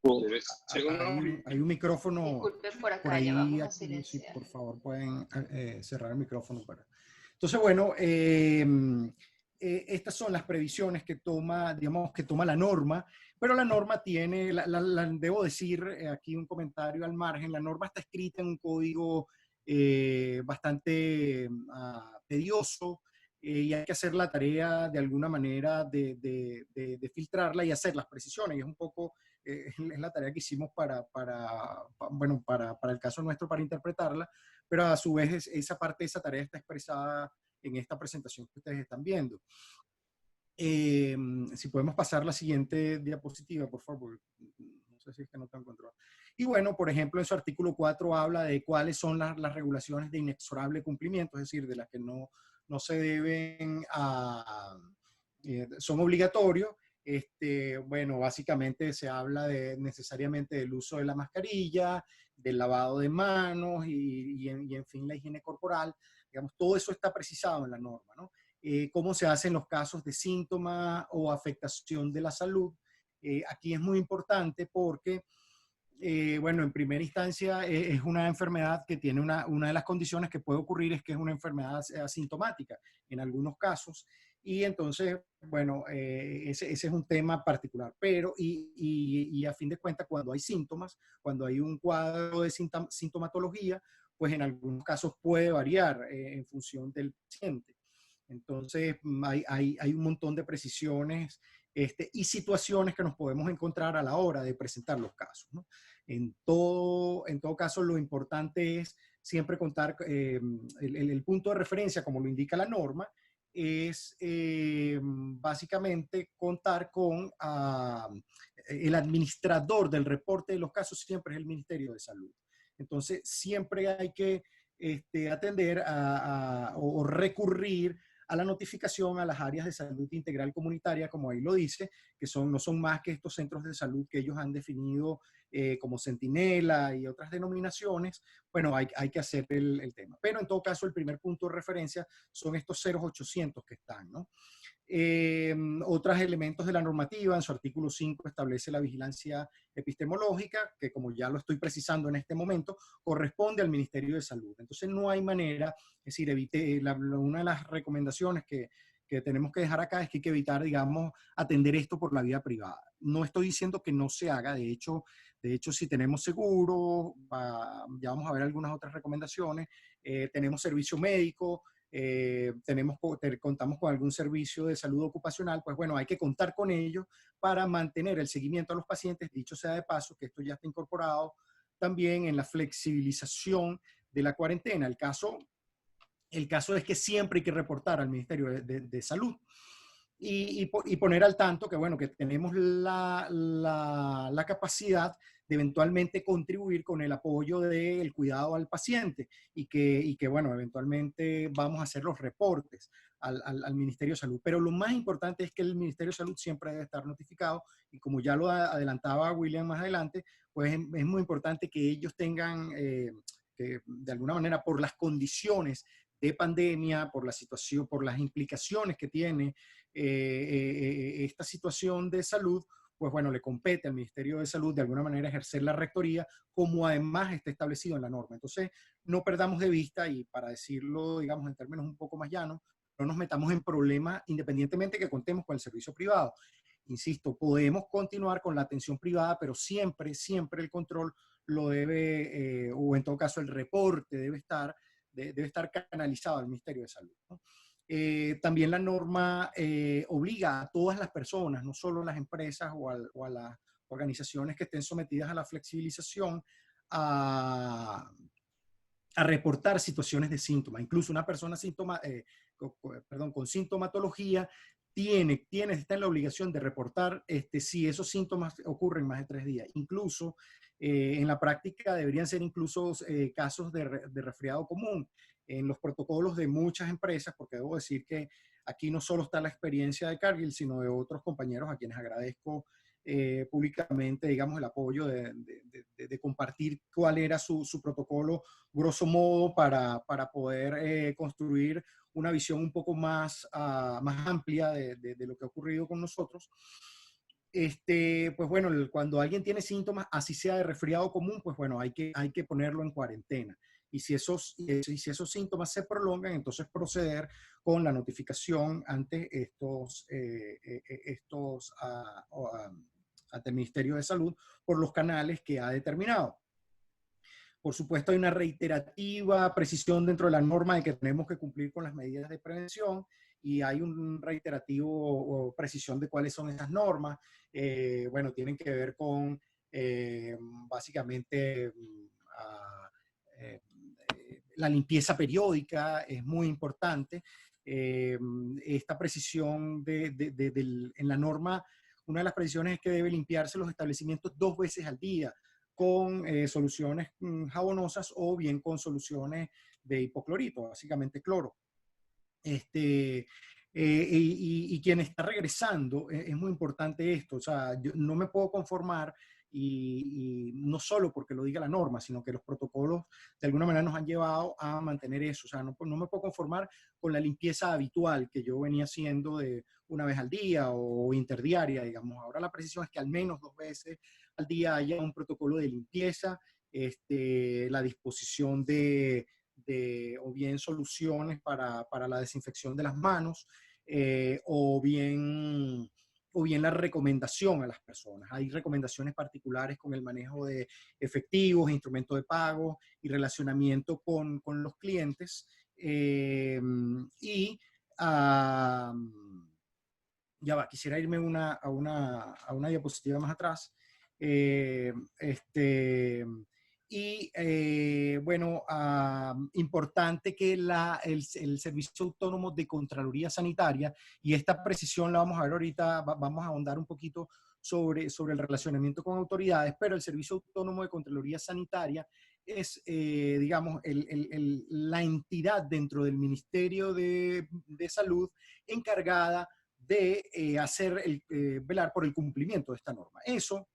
Hay un micrófono. Disculpe, por acá, por ahí, ya vamos a aquí, si silenciar. por favor pueden cerrar el micrófono. Entonces, bueno, estas son las previsiones que toma, digamos, que toma la norma, pero la norma tiene, debo decir aquí un comentario al margen, la norma está escrita en un código bastante tedioso, y hay que hacer la tarea de alguna manera de filtrarla y hacer las precisiones, y es un poco... es la tarea que hicimos para el caso nuestro, para interpretarla, pero a su vez esa parte de esa tarea está expresada en esta presentación que ustedes están viendo. Si podemos pasar la siguiente diapositiva, por favor. No sé si es que no tengo control. Y bueno, por ejemplo, en su artículo 4 habla de cuáles son las regulaciones de inexorable cumplimiento, es decir, de las que no se deben son obligatorios. Bueno, básicamente se habla necesariamente del uso de la mascarilla, del lavado de manos y en fin, la higiene corporal. Digamos, todo eso está precisado en la norma, ¿no? Cómo se hace en los casos de síntoma o afectación de la salud. Aquí es muy importante porque, bueno, en primera instancia es una enfermedad que tiene una de las condiciones que puede ocurrir es que es una enfermedad asintomática en algunos casos. Y entonces, bueno, ese es un tema particular. Pero, y a fin de cuentas, cuando hay síntomas, cuando hay un cuadro de sintomatología, pues en algunos casos puede variar en función del paciente. Entonces, hay un montón de precisiones y situaciones que nos podemos encontrar a la hora de presentar los casos, ¿no? En todo caso, lo importante es siempre contar el punto de referencia, como lo indica la norma, es básicamente contar con el administrador del reporte de los casos, siempre es el Ministerio de Salud. Entonces, siempre hay que atender o recurrir a la notificación a las áreas de salud integral comunitaria, como ahí lo dice, que no son más que estos centros de salud que ellos han definido como Centinela y otras denominaciones. Bueno, hay que hacer el tema. Pero en todo caso, el primer punto de referencia son estos 0800 que están, ¿no? Otros elementos de la normativa, en su artículo 5 establece la vigilancia epistemológica, que como ya lo estoy precisando en este momento, corresponde al Ministerio de Salud. Entonces no hay manera, es decir, una de las recomendaciones que tenemos que dejar acá es que hay que evitar, digamos, atender esto por la vía privada. No estoy diciendo que no se haga, de hecho si tenemos seguro, ya vamos a ver algunas otras recomendaciones, tenemos servicio médico, contamos con algún servicio de salud ocupacional, pues bueno, hay que contar con ellos para mantener el seguimiento a los pacientes. Dicho sea de paso, que esto ya está incorporado también en la flexibilización de la cuarentena. El caso es que siempre hay que reportar al Ministerio de Salud. y poner al tanto que, bueno, que tenemos la capacidad de eventualmente contribuir con el apoyo del cuidado al paciente y que, bueno, eventualmente vamos a hacer los reportes al Ministerio de Salud. Pero lo más importante es que el Ministerio de Salud siempre debe estar notificado y como ya lo adelantaba William más adelante, pues es muy importante que ellos tengan, que de alguna manera por las condiciones de pandemia, por la situación, por las implicaciones que tiene esta situación de salud, pues bueno, le compete al Ministerio de Salud de alguna manera ejercer la rectoría, como además está establecido en la norma. Entonces, no perdamos de vista y para decirlo, digamos, en términos un poco más llanos, no nos metamos en problemas independientemente que contemos con el servicio privado. Insisto, podemos continuar con la atención privada, pero siempre, siempre el control lo debe, o en todo caso el reporte debe estar canalizado al Ministerio de Salud, ¿no? También la norma obliga a todas las personas, no solo las empresas o a las organizaciones que estén sometidas a la flexibilización, a reportar situaciones de síntomas. Incluso una persona con sintomatología está en la obligación de reportar si esos síntomas ocurren más de 3 días. Incluso en la práctica deberían ser incluso casos de resfriado común. En los protocolos de muchas empresas, porque debo decir que aquí no solo está la experiencia de Cargill, sino de otros compañeros a quienes agradezco públicamente, digamos, el apoyo de compartir cuál era su protocolo, grosso modo, para poder construir una visión un poco más amplia de lo que ha ocurrido con nosotros. Pues bueno, cuando alguien tiene síntomas, así sea de resfriado común, pues bueno, hay que ponerlo en cuarentena. Y si esos síntomas se prolongan, entonces proceder con la notificación ante ante el Ministerio de Salud por los canales que ha determinado. Por supuesto, hay una reiterativa precisión dentro de la norma de que tenemos que cumplir con las medidas de prevención y hay un reiterativo precisión de cuáles son esas normas. Bueno, tienen que ver con básicamente la limpieza periódica, es muy importante. Esta precisión en la norma, una de las precisiones es que debe limpiarse los establecimientos 2 veces al día con soluciones jabonosas o bien con soluciones de hipoclorito, básicamente cloro. Y quien está regresando, es muy importante esto, o sea, yo no me puedo conformar y no solo porque lo diga la norma, sino que los protocolos de alguna manera nos han llevado a mantener eso, o sea, no me puedo conformar con la limpieza habitual que yo venía haciendo de 1 vez al día o interdiaria, digamos. Ahora la precisión es que al menos 2 veces al día haya un protocolo de limpieza, la disposición o bien soluciones para la desinfección de las manos, o bien la recomendación a las personas. Hay recomendaciones particulares con el manejo de efectivos, instrumentos de pago y relacionamiento con los clientes. Ya va, quisiera irme a una diapositiva más atrás. Bueno, importante que el Servicio Autónomo de Contraloría Sanitaria, y esta precisión la vamos a ver ahorita, vamos a ahondar un poquito sobre el relacionamiento con autoridades, pero el Servicio Autónomo de Contraloría Sanitaria es, digamos, la entidad dentro del Ministerio de Salud encargada de velar por el cumplimiento de esta norma. Eso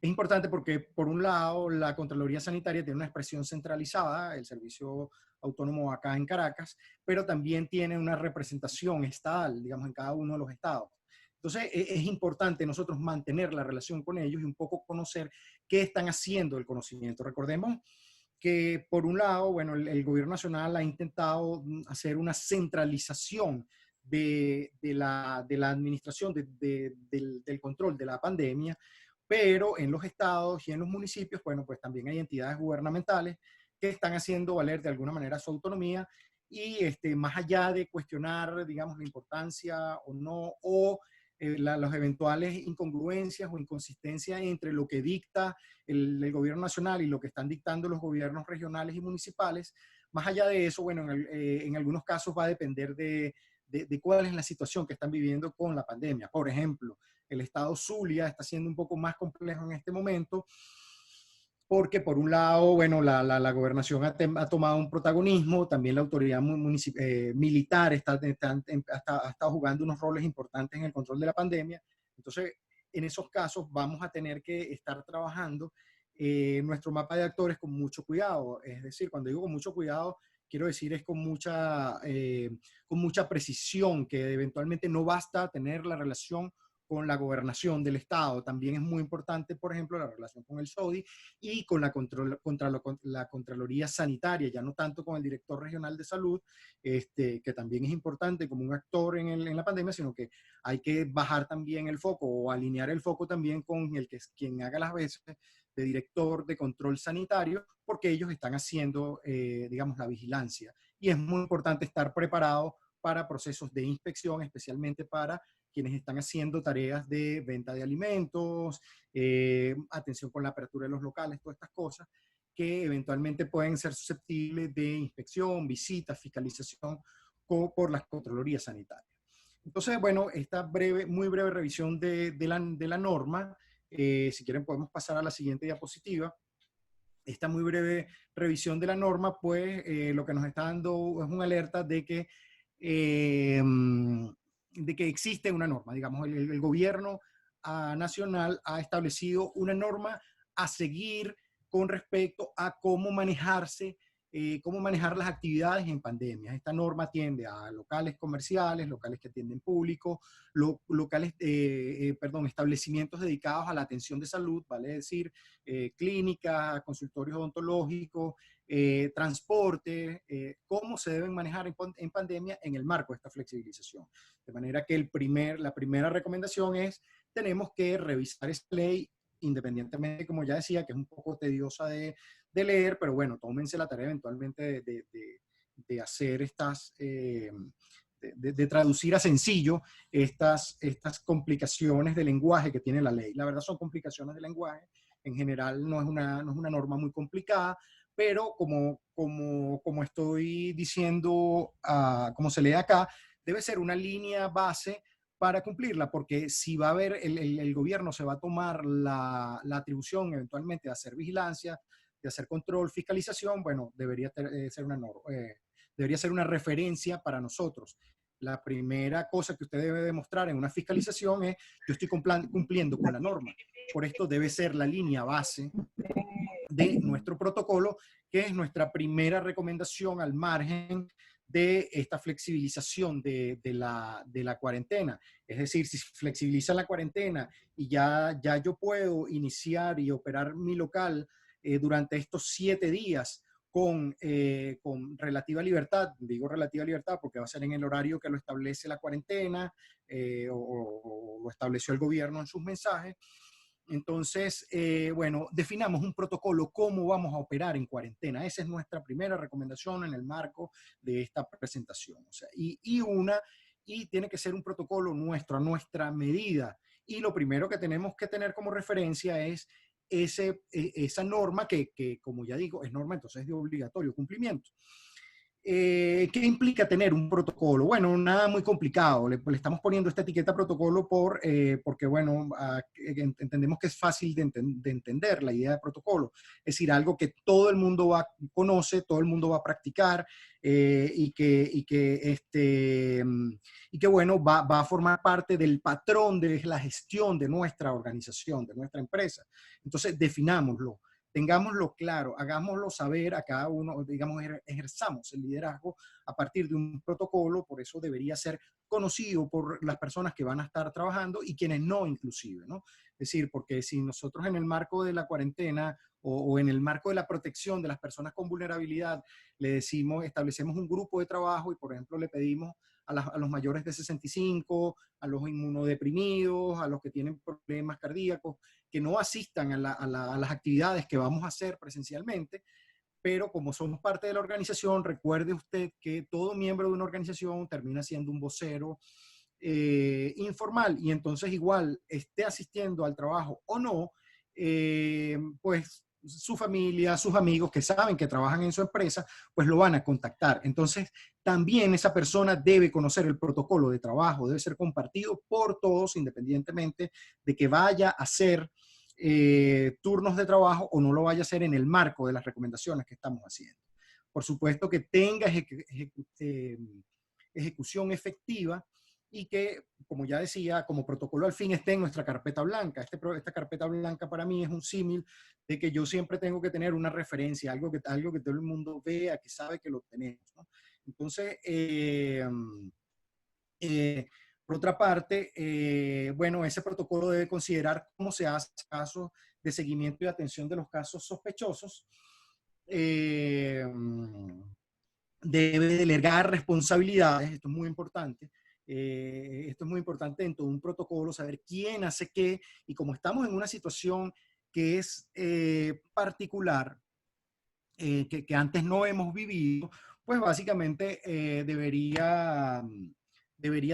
es importante porque, por un lado, la Contraloría Sanitaria tiene una expresión centralizada, el servicio autónomo acá en Caracas, pero también tiene una representación estatal, digamos, en cada uno de los estados. Entonces, es importante nosotros mantener la relación con ellos y un poco conocer qué están haciendo el conocimiento. Recordemos que, por un lado, bueno, el gobierno nacional ha intentado hacer una centralización de la administración del control de la pandemia, pero en los estados y en los municipios, bueno, pues también hay entidades gubernamentales que están haciendo valer de alguna manera su autonomía y más allá de cuestionar, digamos, la importancia o no, o las eventuales incongruencias o inconsistencias entre lo que dicta el gobierno nacional y lo que están dictando los gobiernos regionales y municipales. Más allá de eso, bueno, en algunos casos va a depender de de cuál es la situación que están viviendo con la pandemia. Por ejemplo, el estado Zulia está siendo un poco más complejo en este momento, porque por un lado, bueno, la gobernación ha tomado un protagonismo, también la autoridad militar ha estado jugando unos roles importantes en el control de la pandemia. Entonces, en esos casos vamos a tener que estar trabajando nuestro mapa de actores con mucho cuidado. Es decir, cuando digo con mucho cuidado, quiero decir es con mucha precisión, que eventualmente no basta tener la relación con la gobernación del Estado. También es muy importante, por ejemplo, la relación con el SODI y con la Contraloría Sanitaria, ya no tanto con el director regional de salud, que también es importante como un actor en la pandemia, sino que hay que bajar también el foco o alinear el foco también con el que es quien haga las veces de director de control sanitario, porque ellos están haciendo, digamos, la vigilancia. Y es muy importante estar preparado para procesos de inspección, especialmente para quienes están haciendo tareas de venta de alimentos, atención con la apertura de los locales, todas estas cosas que eventualmente pueden ser susceptibles de inspección, visita, fiscalización por las Contralorías Sanitarias. Entonces, bueno, esta muy breve revisión de la norma, si quieren podemos pasar a la siguiente diapositiva. Esta muy breve revisión de la norma, pues lo que nos está dando es una alerta de que existe una norma. Digamos, el gobierno nacional ha establecido una norma a seguir con respecto a cómo manejarse, cómo manejar las actividades en pandemia. Esta norma atiende a locales comerciales, locales que atienden público, establecimientos dedicados a la atención de salud, vale decir, clínicas, consultorios odontológicos, transporte, cómo se deben manejar en pandemia en el marco de esta flexibilización. De manera que la primera recomendación es, tenemos que revisar esta ley, independientemente, como ya decía, que es un poco tediosa de leer, pero bueno, tómense la tarea eventualmente de hacer de traducir a sencillo estas complicaciones de lenguaje que tiene la ley. La verdad son complicaciones de lenguaje, en general no es una norma muy complicada, pero como estoy diciendo, como se lee acá, debe ser una línea base para cumplirla, porque si va a haber, el gobierno se va a tomar la atribución eventualmente de hacer vigilancia, de hacer control, fiscalización, bueno, debería ser una referencia para nosotros. La primera cosa que usted debe demostrar en una fiscalización es, yo estoy cumpliendo con la norma. Por esto debe ser la línea base de nuestro protocolo, que es nuestra primera recomendación al margen de esta flexibilización de la cuarentena. Es decir, si flexibiliza la cuarentena y ya yo puedo iniciar y operar mi local durante estos 7 días con relativa libertad, digo relativa libertad porque va a ser en el horario que lo establece la cuarentena o lo estableció el gobierno en sus mensajes. Entonces, bueno, definamos un protocolo, cómo vamos a operar en cuarentena. Esa es nuestra primera recomendación en el marco de esta presentación. O sea, y tiene que ser un protocolo nuestro, a nuestra medida. Y lo primero que tenemos que tener como referencia es esa norma que, como ya digo, es norma, entonces es de obligatorio cumplimiento. ¿Qué implica tener un protocolo? Bueno, nada muy complicado. Le estamos poniendo esta etiqueta protocolo porque, bueno, entendemos que es fácil de entender la idea de protocolo. Es decir, algo que todo el mundo conoce, todo el mundo va a practicar y que bueno, va a formar parte del patrón de la gestión de nuestra organización, de nuestra empresa. Entonces, definámoslo. Tengámoslo claro, hagámoslo saber a cada uno, digamos, ejerzamos el liderazgo a partir de un protocolo, por eso debería ser conocido por las personas que van a estar trabajando y quienes no, inclusive, ¿no? Es decir, porque si nosotros en el marco de la cuarentena o en el marco de la protección de las personas con vulnerabilidad le decimos, establecemos un grupo de trabajo y, por ejemplo, le pedimos a los mayores de 65, a los inmunodeprimidos, a los que tienen problemas cardíacos, que no asistan a las actividades que vamos a hacer presencialmente, pero como somos parte de la organización, recuerde usted que todo miembro de una organización termina siendo un vocero informal, y entonces igual esté asistiendo al trabajo o no, pues su familia, sus amigos que saben que trabajan en su empresa, pues lo van a contactar. Entonces, también esa persona debe conocer el protocolo de trabajo, debe ser compartido por todos, independientemente de que vaya a hacer turnos de trabajo o no lo vaya a hacer en el marco de las recomendaciones que estamos haciendo. Por supuesto que tenga ejecución efectiva y que, como ya decía, como protocolo al fin esté en nuestra carpeta blanca. Esta carpeta blanca para mí es un símil de que yo siempre tengo que tener una referencia, algo que todo el mundo vea, que sabe que lo tenemos, ¿no? Entonces, por otra parte, bueno, ese protocolo debe considerar cómo se hace casos de seguimiento y atención de los casos sospechosos. Debe delegar responsabilidades, esto es muy importante. Esto es muy importante en todo un protocolo, saber quién hace qué, y como estamos en una situación que es particular, que antes no hemos vivido, pues básicamente debería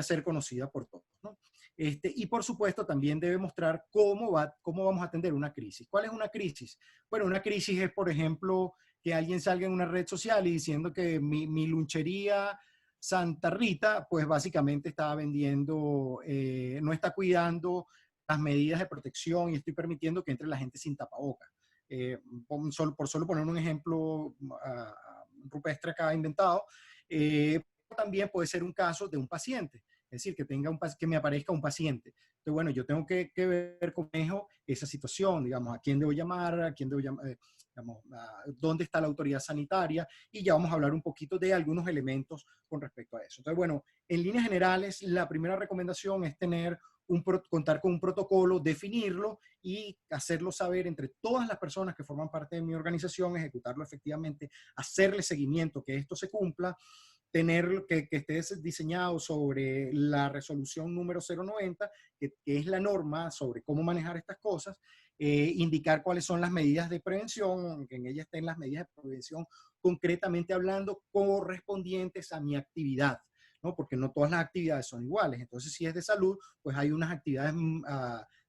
ser conocida por todos, ¿no? Y por supuesto también debe mostrar cómo vamos a atender una crisis. ¿Cuál es una crisis? Bueno, una crisis es, por ejemplo, que alguien salga en una red social y diciendo que mi lunchería Santa Rita, pues básicamente está vendiendo, no está cuidando las medidas de protección y estoy permitiendo que entre la gente sin tapabocas. Por solo poner un ejemplo rupestre acá inventado, también puede ser un caso de un paciente, es decir, que me aparezca un paciente. Entonces, bueno, yo tengo que ver con esa situación, digamos, a quién debo llamar, digamos, dónde está la autoridad sanitaria, y ya vamos a hablar un poquito de algunos elementos con respecto a eso. Entonces, bueno, en líneas generales, la primera recomendación es contar con un protocolo, definirlo y hacerlo saber entre todas las personas que forman parte de mi organización, ejecutarlo efectivamente, hacerle seguimiento, que esto se cumpla, tener que esté diseñado sobre la resolución número 090, que es la norma sobre cómo manejar estas cosas, indicar cuáles son las medidas de prevención, que en ella estén las medidas de prevención concretamente hablando correspondientes a mi actividad, ¿no? Porque no todas las actividades son iguales. Entonces, si es de salud, pues hay unas actividades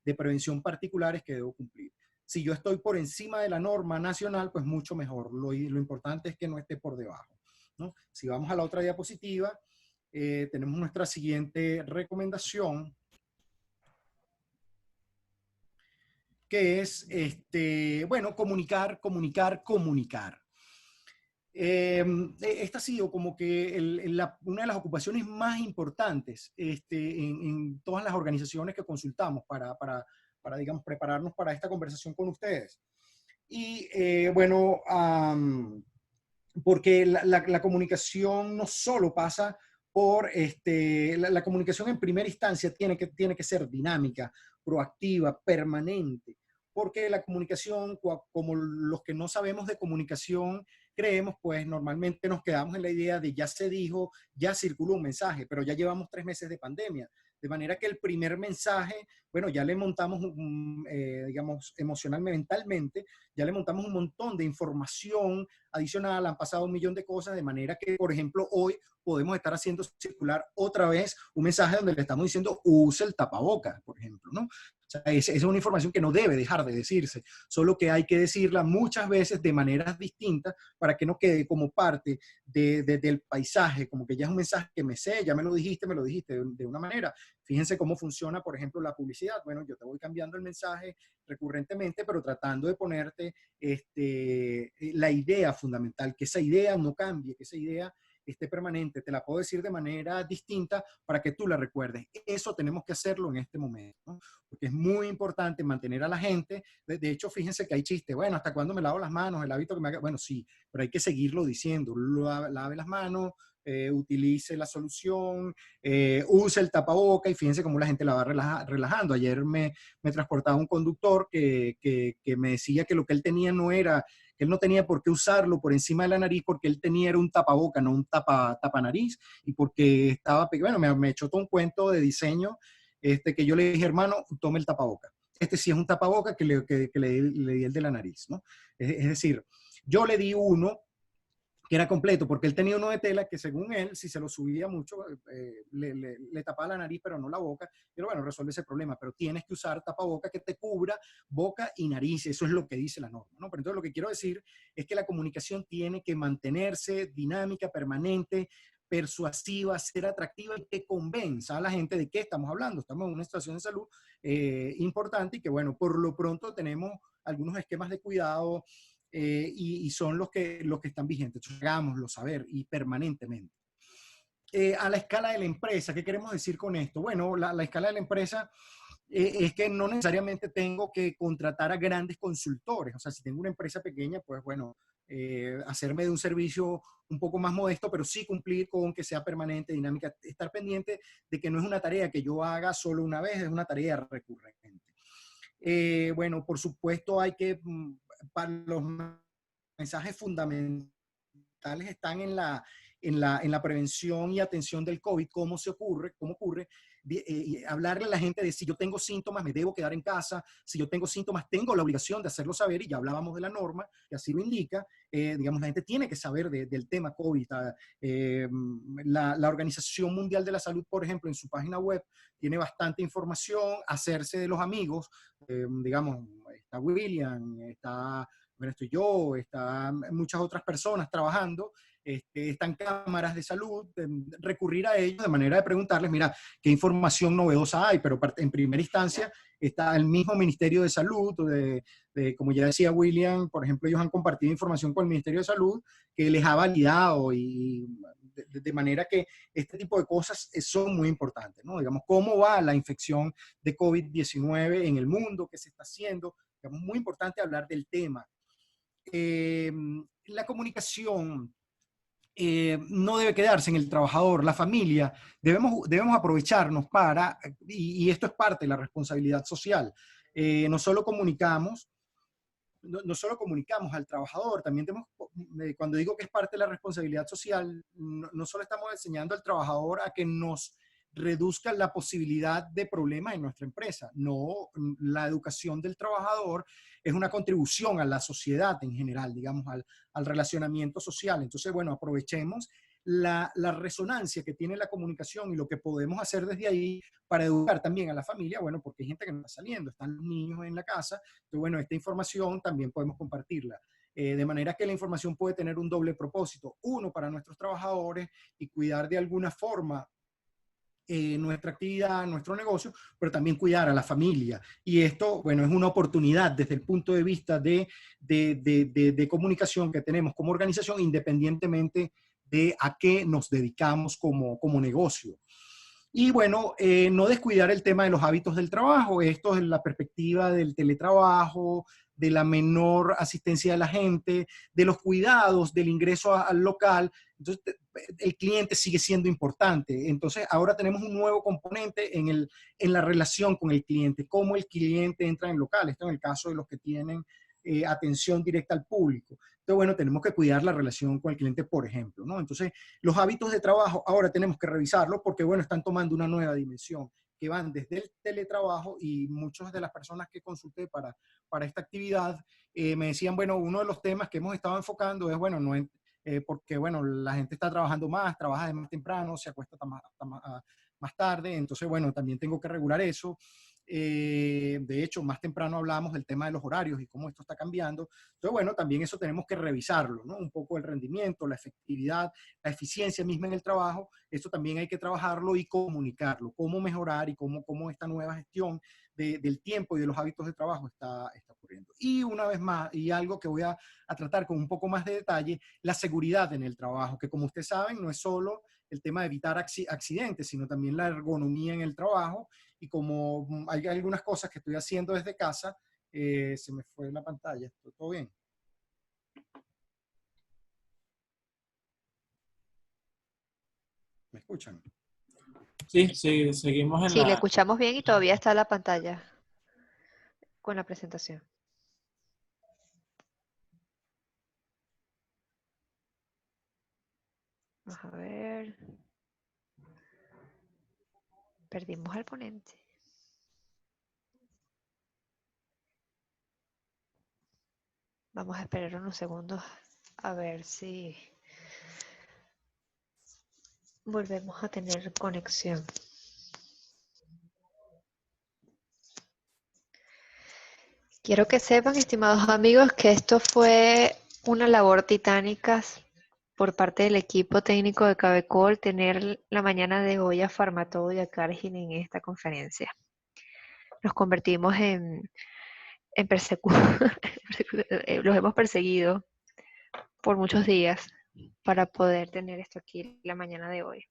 de prevención particulares que debo cumplir. Si yo estoy por encima de la norma nacional, pues mucho mejor. Lo importante es que no esté por debajo, ¿no? Si vamos a la otra diapositiva, tenemos nuestra siguiente recomendación, que es, bueno, comunicar. Esta ha sido como que una de las ocupaciones más importantes en todas las organizaciones que consultamos para, digamos, prepararnos para esta conversación con ustedes. Y bueno, porque la comunicación no solo pasa por, la comunicación en primera instancia tiene que ser dinámica, proactiva, permanente, porque la comunicación, como los que no sabemos de comunicación, creemos, pues normalmente nos quedamos en la idea de ya se dijo, ya circuló un mensaje, pero ya llevamos 3 meses de pandemia. De manera que el primer mensaje, bueno, ya le montamos, digamos, emocionalmente, mentalmente, ya le montamos un montón de información adicional, han pasado 1 millón de cosas, de manera que, por ejemplo, hoy podemos estar haciendo circular otra vez un mensaje donde le estamos diciendo use el tapabocas, por ejemplo, ¿no? O sea, es una información que no debe dejar de decirse, solo que hay que decirla muchas veces de maneras distintas para que no quede como parte del paisaje, como que ya es un mensaje que me sé, ya me lo dijiste de una manera. Fíjense cómo funciona, por ejemplo, la publicidad. Bueno, yo te voy cambiando el mensaje recurrentemente, pero tratando de ponerte la idea fundamental, que esa idea no cambie, que esa idea esté permanente. Te la puedo decir de manera distinta para que tú la recuerdes. Eso tenemos que hacerlo en este momento, ¿no? Porque es muy importante mantener a la gente. De hecho, fíjense que hay chistes. Bueno, ¿hasta cuándo me lavo las manos? El hábito que me haga... Bueno, sí, pero hay que seguirlo diciendo. Lave las manos, utilice la solución, use el tapaboca, y fíjense cómo la gente la va relajando. Ayer me transportaba un conductor que me decía que lo que él tenía no era, que él no tenía por qué usarlo por encima de la nariz, porque él tenía era un tapaboca, no un tapanariz, y porque estaba, bueno, me echó todo un cuento de diseño, que yo le dije, hermano, tome el tapaboca. Sí es un tapaboca que le di el de la nariz, ¿no? Es decir, yo le di uno que era completo, porque él tenía uno de tela que según él, si se lo subía mucho, le tapaba la nariz, pero no la boca. Pero bueno, resuelve ese problema, pero tienes que usar tapaboca que te cubra boca y nariz, eso es lo que dice la norma, ¿no? Pero entonces lo que quiero decir es que la comunicación tiene que mantenerse dinámica, permanente, persuasiva, ser atractiva y que convenza a la gente de qué estamos hablando. Estamos en una situación de salud importante y que, bueno, por lo pronto tenemos algunos esquemas de cuidado y son los que están vigentes. Entonces, hagámoslo saber y permanentemente. A la escala de la empresa, ¿qué queremos decir con esto? Bueno, la escala de la empresa es que no necesariamente tengo que contratar a grandes consultores. O sea, si tengo una empresa pequeña, pues bueno, hacerme de un servicio un poco más modesto, pero sí cumplir con que sea permanente, dinámica, estar pendiente de que no es una tarea que yo haga solo una vez, es una tarea recurrente. Bueno, por supuesto hay que, para los mensajes fundamentales están en la prevención y atención del COVID, cómo ocurre, hablarle a la gente de si yo tengo síntomas, me debo quedar en casa, si yo tengo síntomas, tengo la obligación de hacerlo saber, y ya hablábamos de la norma, que así lo indica, digamos, la gente tiene que saber del tema COVID. La Organización Mundial de la Salud, por ejemplo, en su página web, tiene bastante información, hacerse de los amigos, digamos, está William, bueno, estoy yo, están muchas otras personas trabajando, están cámaras de salud, recurrir a ellos de manera de preguntarles, mira, qué información novedosa hay, pero en primera instancia está el mismo Ministerio de Salud, como ya decía William, por ejemplo, ellos han compartido información con el Ministerio de Salud que les ha validado y de manera que este tipo de cosas son muy importantes, ¿no? Digamos, cómo va la infección de COVID-19 en el mundo, qué se está haciendo, digamos, muy importante hablar del tema. La comunicación no debe quedarse en el trabajador, la familia. Debemos aprovecharnos y esto es parte de la responsabilidad social. No solo comunicamos, no solo comunicamos al trabajador, también tenemos, cuando digo que es parte de la responsabilidad social, no solo estamos enseñando al trabajador a que nos reduzca la posibilidad de problemas en nuestra empresa. No, la educación del trabajador es una contribución a la sociedad en general, digamos, al relacionamiento social. Entonces, bueno, aprovechemos la resonancia que tiene la comunicación y lo que podemos hacer desde ahí para educar también a la familia, bueno, porque hay gente que no está saliendo, están los niños en la casa, entonces, bueno, esta información también podemos compartirla. De manera que la información puede tener un doble propósito, uno para nuestros trabajadores y cuidar de alguna forma nuestra actividad, nuestro negocio, pero también cuidar a la familia. Y esto, bueno, es una oportunidad desde el punto de vista de comunicación que tenemos como organización, independientemente de a qué nos dedicamos como negocio. Y bueno, no descuidar el tema de los hábitos del trabajo. Esto es la perspectiva del teletrabajo, de la menor asistencia de la gente, de los cuidados, del ingreso al local. Entonces, el cliente sigue siendo importante. Entonces, ahora tenemos un nuevo componente en la relación con el cliente, cómo el cliente entra en el local. Esto en el caso de los que tienen atención directa al público. Entonces, bueno, tenemos que cuidar la relación con el cliente, por ejemplo, ¿no? Entonces, los hábitos de trabajo ahora tenemos que revisarlos porque, bueno, están tomando una nueva dimensión que van desde el teletrabajo y muchas de las personas que consulté para esta actividad me decían, bueno, uno de los temas que hemos estado enfocando es, bueno, porque, bueno, la gente está trabajando más, trabaja de más temprano, se acuesta más tarde, entonces, bueno, también tengo que regular eso. De hecho, más temprano hablamos del tema de los horarios y cómo esto está cambiando. Entonces, bueno, también eso tenemos que revisarlo, ¿no? Un poco el rendimiento, la efectividad, la eficiencia misma en el trabajo, eso también hay que trabajarlo y comunicarlo, cómo mejorar y cómo esta nueva gestión del tiempo y de los hábitos de trabajo está ocurriendo. Y una vez más, y algo que voy a tratar con un poco más de detalle, la seguridad en el trabajo, que como ustedes saben, no es solo el tema de evitar accidentes, sino también la ergonomía en el trabajo. Y como hay algunas cosas que estoy haciendo desde casa, se me fue la pantalla. ¿Todo bien? ¿Me escuchan? Sí, sí, seguimos en Sí, le la... escuchamos bien y todavía está la pantalla con la presentación. Vamos a ver. Perdimos al ponente. Vamos a esperar unos segundos a ver si Volvemos a tener conexión. Quiero que sepan, estimados amigos, que esto fue una labor titánica por parte del equipo técnico de Cabecol, tener la mañana de hoy a Farmatodo y a Cargill en esta conferencia. Nos convertimos en los hemos perseguido por muchos días para poder tener esto aquí la mañana de hoy.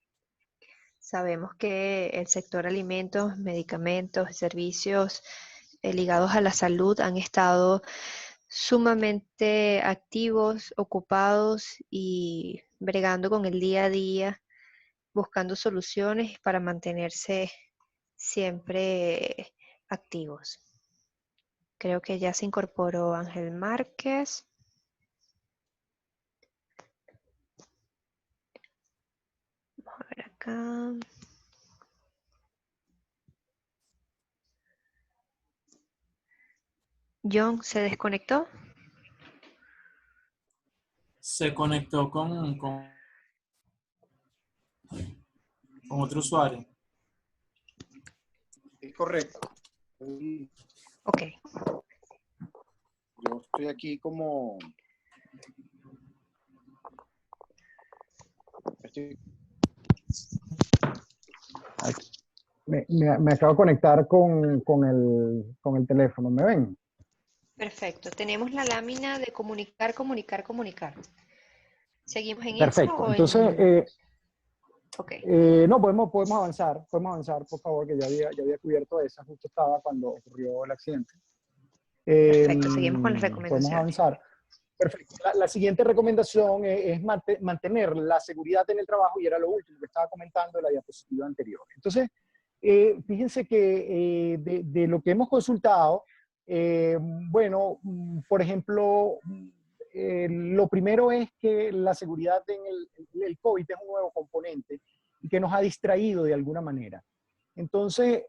Sabemos que el sector alimentos, medicamentos, servicios ligados a la salud han estado sumamente activos, ocupados y bregando con el día a día, buscando soluciones para mantenerse siempre activos. Creo que ya se incorporó Ángel Márquez. Vamos a ver acá. John, ¿se desconectó? Se conectó con otro usuario. Es correcto. Ok. Yo estoy aquí como... Me acabo de conectar con el teléfono. ¿Me ven? Perfecto. Tenemos la lámina de comunicar, comunicar, comunicar. ¿Seguimos en Perfecto. eso o Entonces, okay. no, podemos avanzar, por favor, que ya había cubierto esa. Justo estaba cuando ocurrió el accidente. Perfecto, seguimos con las Podemos recomendaciones. avanzar. Perfecto. La siguiente recomendación es mantener la seguridad en el trabajo, y era lo último que estaba comentando en la diapositiva anterior. Entonces, fíjense que de lo que hemos consultado, bueno, por ejemplo, lo primero es que la seguridad en el COVID es un nuevo componente y que nos ha distraído de alguna manera. Entonces,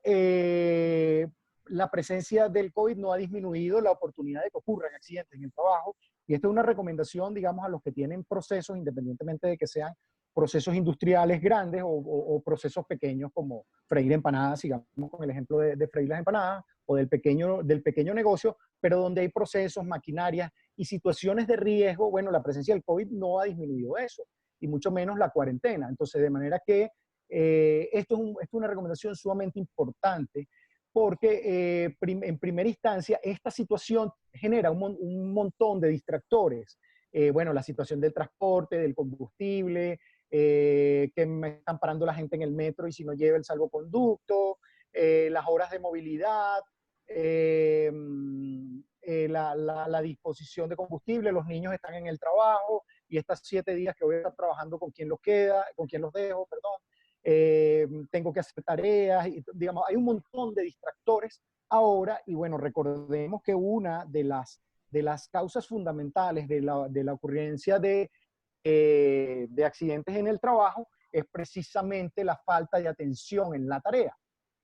la presencia del COVID no ha disminuido la oportunidad de que ocurran accidentes en el trabajo, y esta es una recomendación, digamos, a los que tienen procesos, independientemente de que sean procesos industriales grandes o procesos pequeños como freír empanadas, sigamos con el ejemplo de freír las empanadas, o del pequeño negocio, pero donde hay procesos, maquinarias y situaciones de riesgo. Bueno, la presencia del COVID no ha disminuido eso, y mucho menos la cuarentena. Entonces, de manera que esto es una recomendación sumamente importante, porque en primera instancia esta situación genera un montón de distractores. Bueno, la situación del transporte, del combustible, que me están parando la gente en el metro y si no lleva el salvoconducto, las horas de movilidad, la disposición de combustible, los niños están en el trabajo y estas 7 días que voy a estar trabajando, con quién los dejo, perdón. Tengo que hacer tareas, y, digamos, hay un montón de distractores ahora. Y bueno, recordemos que una de las causas fundamentales de la ocurrencia de accidentes en el trabajo es precisamente la falta de atención en la tarea.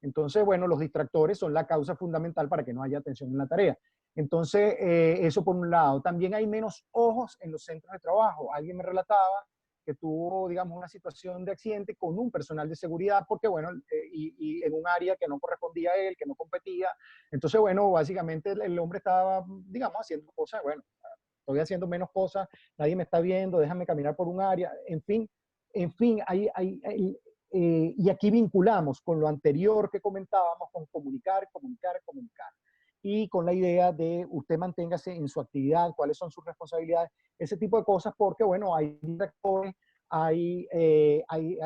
Entonces, bueno, los distractores son la causa fundamental para que no haya atención en la tarea. Entonces, eso por un lado. También hay menos ojos en los centros de trabajo. Alguien me relataba que tuvo, digamos, una situación de accidente con un personal de seguridad, porque, bueno, y en un área que no correspondía a él, que no competía. Entonces, bueno, básicamente el hombre estaba, digamos, haciendo cosas, bueno, estoy haciendo menos cosas, nadie me está viendo, déjame caminar por un área, en fin, y aquí vinculamos con lo anterior que comentábamos, con comunicar, comunicar, comunicar. Y con la idea de usted manténgase en su actividad, cuáles son sus responsabilidades, ese tipo de cosas, porque, bueno, hay directores, hay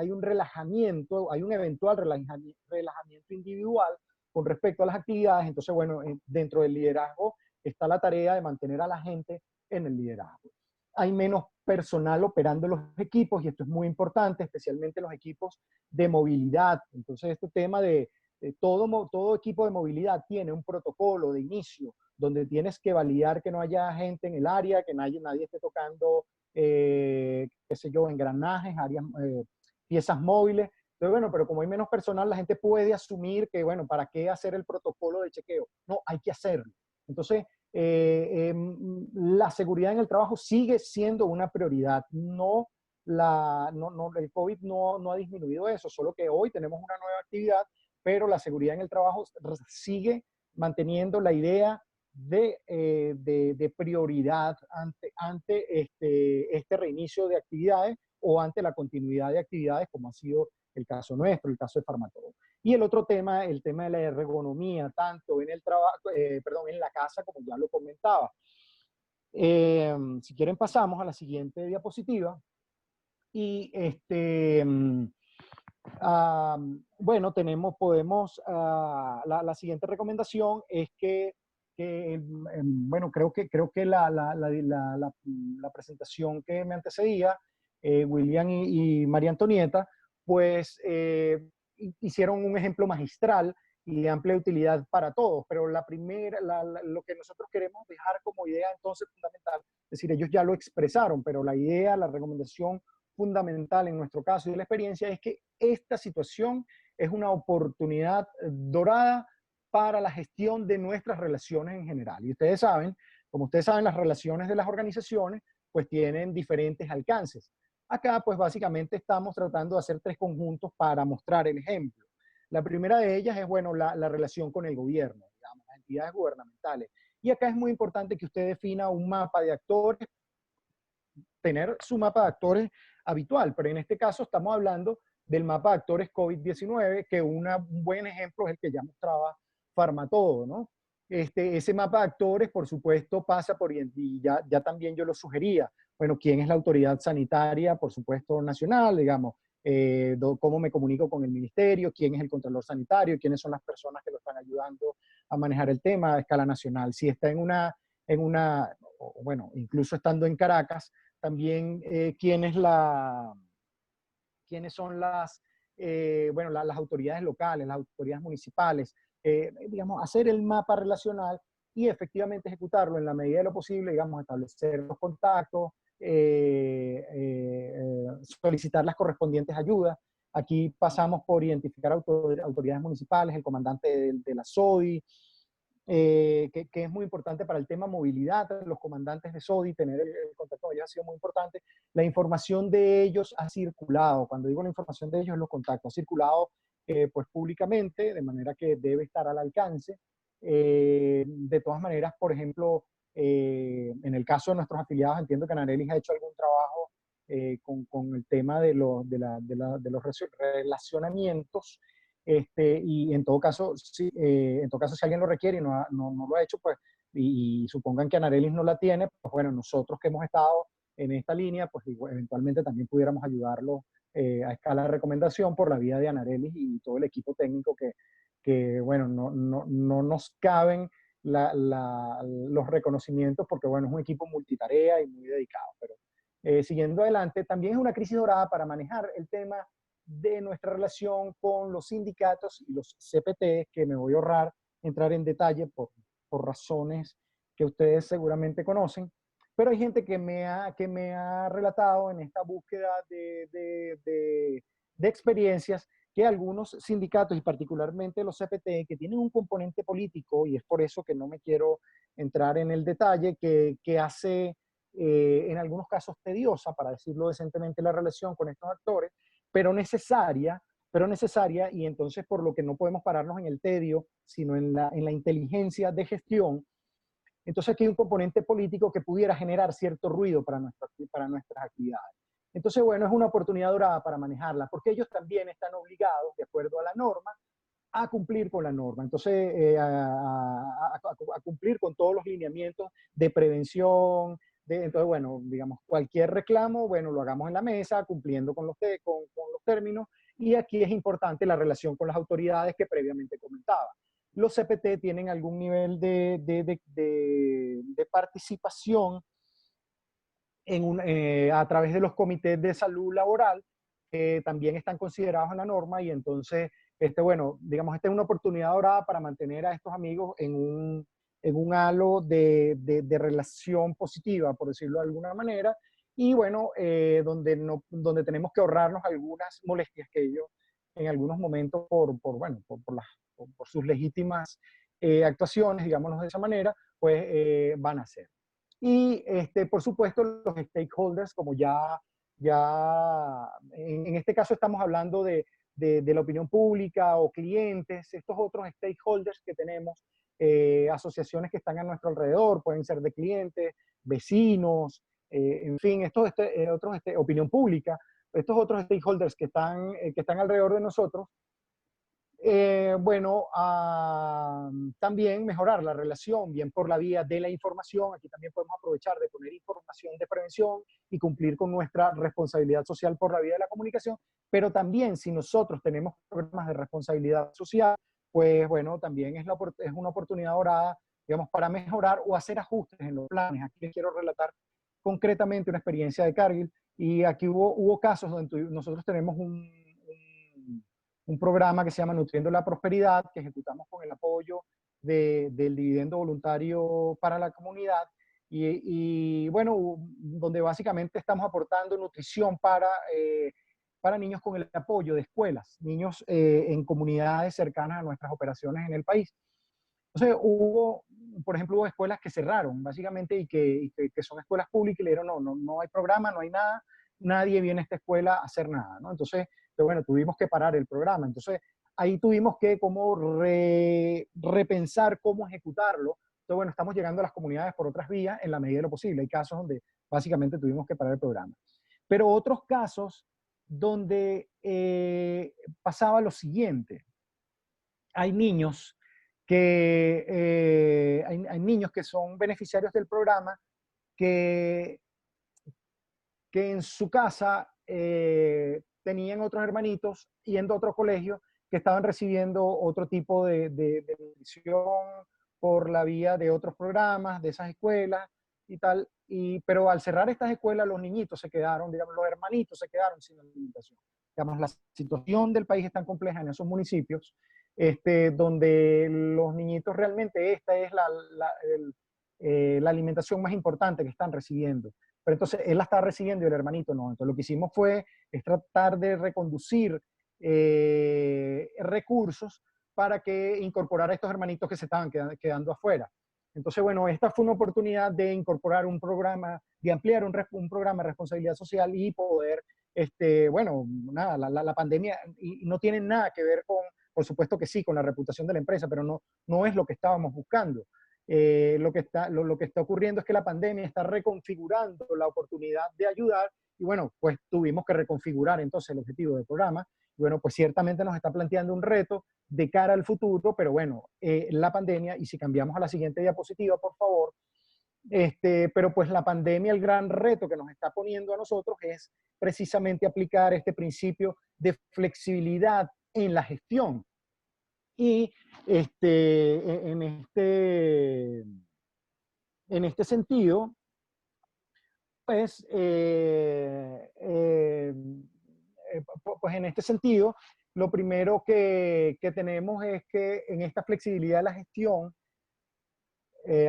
un relajamiento, hay un eventual relajamiento individual con respecto a las actividades. Entonces, bueno, dentro del liderazgo está la tarea de mantener a la gente en el liderazgo. Hay menos personal operando los equipos, y esto es muy importante, especialmente los equipos de movilidad. Entonces, este tema de todo equipo de movilidad tiene un protocolo de inicio donde tienes que validar que no haya gente en el área, que nadie esté tocando, qué sé yo, engranajes, piezas móviles. Pero bueno, pero como hay menos personal, la gente puede asumir que, bueno, ¿para qué hacer el protocolo de chequeo? No, hay que hacerlo. Entonces, la seguridad en el trabajo sigue siendo una prioridad. No el COVID no ha disminuido eso, solo que hoy tenemos una nueva actividad, pero la seguridad en el trabajo sigue manteniendo la idea de prioridad ante este reinicio de actividades o ante la continuidad de actividades, como ha sido el caso nuestro, el caso de Farmatodo. Y el otro tema, el tema de la ergonomía, tanto en el trabajo, perdón, en la casa, como ya lo comentaba. Si quieren pasamos a la siguiente diapositiva. Y bueno, la siguiente recomendación es bueno, creo que la presentación que me antecedía, William y María Antonieta, pues hicieron un ejemplo magistral y de amplia utilidad para todos, pero lo que nosotros queremos dejar como idea entonces fundamental, es decir, ellos ya lo expresaron, pero la idea, la recomendación fundamental en nuestro caso y de la experiencia es que esta situación es una oportunidad dorada para la gestión de nuestras relaciones en general. Y ustedes saben, como ustedes saben, las relaciones de las organizaciones pues tienen diferentes alcances. Acá pues básicamente estamos tratando de hacer 3 conjuntos para mostrar el ejemplo. La primera de ellas es, bueno, la relación con el gobierno, digamos, las entidades gubernamentales. Y acá es muy importante que usted defina un mapa de actores, tener su mapa de actores habitual, pero en este caso estamos hablando del mapa de actores COVID-19, que un buen ejemplo es el que ya mostraba Farmatodo, ¿no? Ese mapa de actores, por supuesto, pasa por, y ya también yo lo sugería, bueno, ¿quién es la autoridad sanitaria, por supuesto, nacional, digamos? ¿Cómo me comunico con el ministerio? ¿Quién es el controlador sanitario? ¿Quiénes son las personas que lo están ayudando a manejar el tema a escala nacional? Si está bueno, incluso estando en Caracas, también quiénes son bueno, las autoridades locales, las autoridades municipales, digamos, hacer el mapa relacional y efectivamente ejecutarlo en la medida de lo posible, digamos, establecer los contactos, solicitar las correspondientes ayudas. Aquí pasamos por identificar autoridades municipales, el comandante de la SODI, que es muy importante para el tema movilidad, los comandantes de SODI, tener el contacto con ellos ha sido muy importante. La información de ellos ha circulado, cuando digo la información de ellos es los contactos, ha circulado pues públicamente, de manera que debe estar al alcance. De todas maneras, por ejemplo, en el caso de nuestros afiliados, entiendo que Anarelis ha hecho algún trabajo con el tema de los relacionamientos. Y en todo caso, si alguien lo requiere y no lo ha hecho, pues, y supongan que Anarelis no la tiene, pues bueno, nosotros que hemos estado en esta línea, pues eventualmente también pudiéramos ayudarlo a escala de recomendación por la vía de Anarelis y todo el equipo técnico que bueno, no nos caben los reconocimientos porque, bueno, es un equipo multitarea y muy dedicado. Pero siguiendo adelante, también es una crisis dorada para manejar el tema de nuestra relación con los sindicatos y los CPT, que me voy a ahorrar entrar en detalle por razones que ustedes seguramente conocen, pero hay gente que me ha relatado en esta búsqueda de experiencias que algunos sindicatos y particularmente los CPT que tienen un componente político, y es por eso que no me quiero entrar en el detalle, que hace en algunos casos tediosa, para decirlo decentemente, la relación con estos actores, pero necesaria, y entonces por lo que no podemos pararnos en el tedio, sino en la inteligencia de gestión. Entonces aquí hay un componente político que pudiera generar cierto ruido para nuestras actividades. Entonces, bueno, es una oportunidad dorada para manejarla, porque ellos también están obligados, de acuerdo a la norma, a cumplir con la norma. Entonces, a cumplir con todos los lineamientos de prevención. Entonces, bueno, digamos, cualquier reclamo, bueno, lo hagamos en la mesa, cumpliendo con los términos. Y aquí es importante la relación con las autoridades que previamente comentaba. Los CPT tienen algún nivel de participación a través de los comités de salud laboral, que también están considerados en la norma, y entonces, bueno, digamos, esta es una oportunidad dorada para mantener a estos amigos en un halo de relación positiva, por decirlo de alguna manera, y bueno, donde tenemos que ahorrarnos algunas molestias que ellos en algunos momentos por sus legítimas actuaciones, digámoslo de esa manera, pues van a hacer. Y por supuesto los stakeholders, como ya ya en este caso estamos hablando de la opinión pública o clientes, estos otros stakeholders que tenemos, asociaciones que están a nuestro alrededor, pueden ser de clientes, vecinos, en fin, opinión pública, estos otros stakeholders que están alrededor de nosotros. Bueno, también mejorar la relación, bien por la vía de la información. Aquí también podemos aprovechar de poner información de prevención y cumplir con nuestra responsabilidad social por la vía de la comunicación, pero también si nosotros tenemos programas de responsabilidad social, pues bueno, también es una oportunidad dorada, digamos, para mejorar o hacer ajustes en los planes. Aquí les quiero relatar concretamente una experiencia de Cargill, y aquí hubo casos donde nosotros tenemos un programa que se llama Nutriendo la Prosperidad, que ejecutamos con el apoyo del dividendo voluntario para la comunidad, y bueno, donde básicamente estamos aportando nutrición para niños con el apoyo de escuelas, niños en comunidades cercanas a nuestras operaciones en el país. Entonces por ejemplo, hubo escuelas que cerraron, básicamente, y que son escuelas públicas, y le dijeron, no hay programa, no hay nada, nadie viene a esta escuela a hacer nada, ¿no? Entonces, bueno, tuvimos que parar el programa. Entonces, ahí tuvimos que como repensar cómo ejecutarlo. Entonces, bueno, estamos llegando a las comunidades por otras vías en la medida de lo posible. Hay casos donde básicamente tuvimos que parar el programa. Pero otros casos donde pasaba lo siguiente. Hay niños hay niños que son beneficiarios del programa que en su casa tenían otros hermanitos yendo a otro colegio que estaban recibiendo otro tipo de nutrición por la vía de otros programas, de esas escuelas y tal. Pero al cerrar estas escuelas, los niñitos se quedaron, digamos, los hermanitos se quedaron sin alimentación. Digamos, la situación del país es tan compleja en esos municipios, donde los niñitos realmente esta es la alimentación más importante que están recibiendo. Pero entonces él la estaba recibiendo y el hermanito no. Entonces lo que hicimos es tratar de reconducir recursos para que incorporar a estos hermanitos que se estaban quedando afuera. Entonces, bueno, esta fue una oportunidad de incorporar un programa, de ampliar un programa de responsabilidad social y poder, bueno, nada, la pandemia y no tiene nada que ver con, por supuesto que sí, con la reputación de la empresa, pero no es lo que estábamos buscando. Lo que está ocurriendo es que la pandemia está reconfigurando la oportunidad de ayudar, y bueno, pues tuvimos que reconfigurar entonces el objetivo del programa. Y bueno, pues ciertamente nos está planteando un reto de cara al futuro, pero bueno, la pandemia, y si cambiamos a la siguiente diapositiva, por favor, pero pues la pandemia, el gran reto que nos está poniendo a nosotros es precisamente aplicar este principio de flexibilidad en la gestión. Y en este sentido, pues, pues en este sentido, lo primero que tenemos es que en esta flexibilidad de la gestión,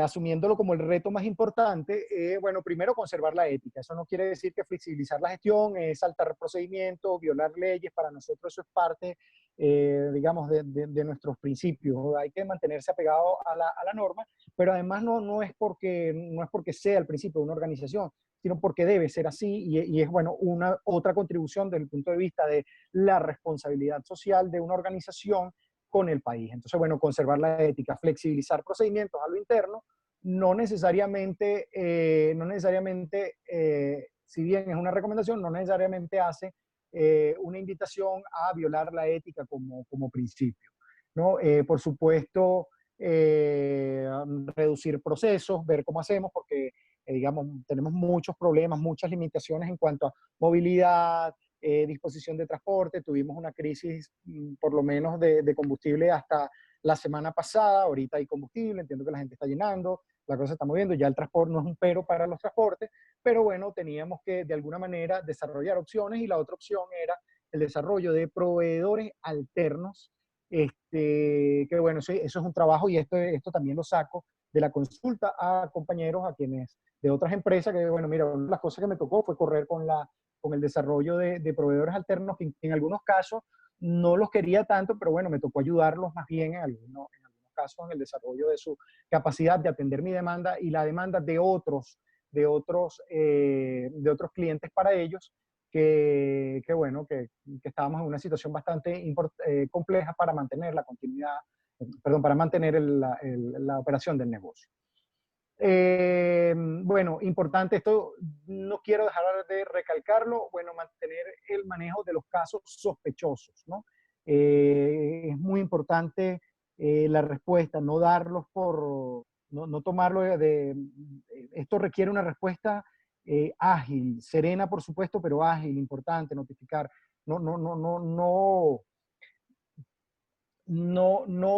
asumiéndolo como el reto más importante, bueno, primero conservar la ética. Eso no quiere decir que flexibilizar la gestión es saltar procedimientos, violar leyes. Para nosotros eso es parte, digamos, de nuestros principios. Hay que mantenerse apegado a la norma, pero además no es porque sea el principio de una organización, sino porque debe ser así, y es, bueno, otra contribución desde el punto de vista de la responsabilidad social de una organización con el país. Entonces, bueno, conservar la ética, flexibilizar procedimientos a lo interno, no necesariamente, si bien es una recomendación, no necesariamente hace una invitación a violar la ética como principio, ¿no? Por supuesto, reducir procesos, ver cómo hacemos, porque, digamos, tenemos muchos problemas, muchas limitaciones en cuanto a movilidad, disposición de transporte. Tuvimos una crisis, por lo menos, de combustible hasta la semana pasada. Ahorita hay combustible, entiendo que la gente está llenando, la cosa se está moviendo, ya el transporte no es un pero para los transportes, pero bueno, teníamos que de alguna manera desarrollar opciones, y la otra opción era el desarrollo de proveedores alternos, que bueno, eso es un trabajo, y esto también lo saco de la consulta a compañeros, a quienes de otras empresas, que bueno, mira, una de las cosas que me tocó fue correr con el desarrollo de proveedores alternos, que en algunos casos no los quería tanto, pero bueno, me tocó ayudarlos más bien en algunos casos en el desarrollo de su capacidad de atender mi demanda y la demanda de otros clientes para ellos, bueno, que estábamos en una situación bastante compleja para mantener la continuidad, perdón, para mantener la operación del negocio. Bueno, importante esto, no quiero dejar de recalcarlo, bueno, mantener el manejo de los casos sospechosos, ¿no? Es muy importante la respuesta, no darlos no tomarlo esto requiere una respuesta ágil, serena por supuesto, pero ágil, importante, notificar, no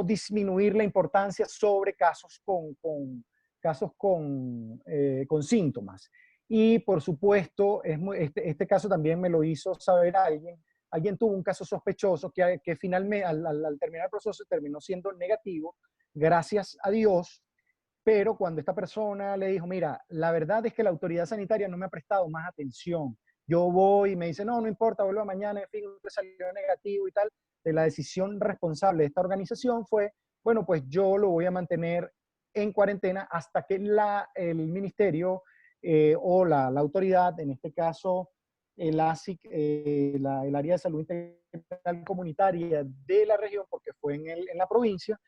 disminuir la importancia sobre casos con síntomas. Y por supuesto, este caso también me lo hizo saber alguien tuvo un caso sospechoso que finalmente al terminar el proceso terminó siendo negativo, gracias a Dios, pero cuando esta persona le dijo, mira, la verdad es que la autoridad sanitaria no me ha prestado más atención, yo voy y me dice, no importa, vuelva mañana, en fin, usted salió negativo y tal, de la decisión responsable de esta organización fue, bueno, pues yo lo voy a mantener en cuarentena hasta que el ministerio o la autoridad, en este caso el ASIC, el área de salud integral comunitaria de la región, porque fue en la provincia,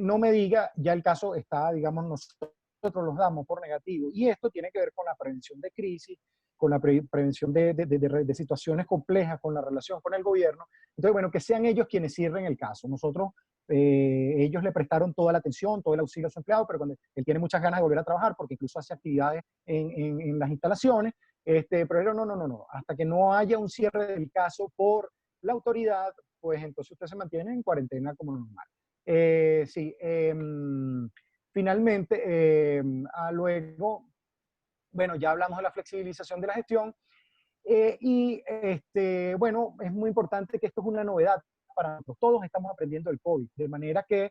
no me diga, ya el caso está, digamos, nosotros los damos por negativo. Y esto tiene que ver con la prevención de crisis, con la prevención de situaciones complejas, con la relación con el gobierno. Entonces, bueno, que sean ellos quienes cierren el caso. Nosotros, ellos le prestaron toda la atención, todo el auxilio a su empleado, pero cuando él tiene muchas ganas de volver a trabajar, porque incluso hace actividades en las instalaciones, pero él, no, hasta que no haya un cierre del caso por la autoridad, pues entonces usted se mantiene en cuarentena como normal. Sí, finalmente, luego, bueno, ya hablamos de la flexibilización de la gestión y bueno, es muy importante que esto es una novedad para nosotros. Todos estamos aprendiendo el COVID, de manera que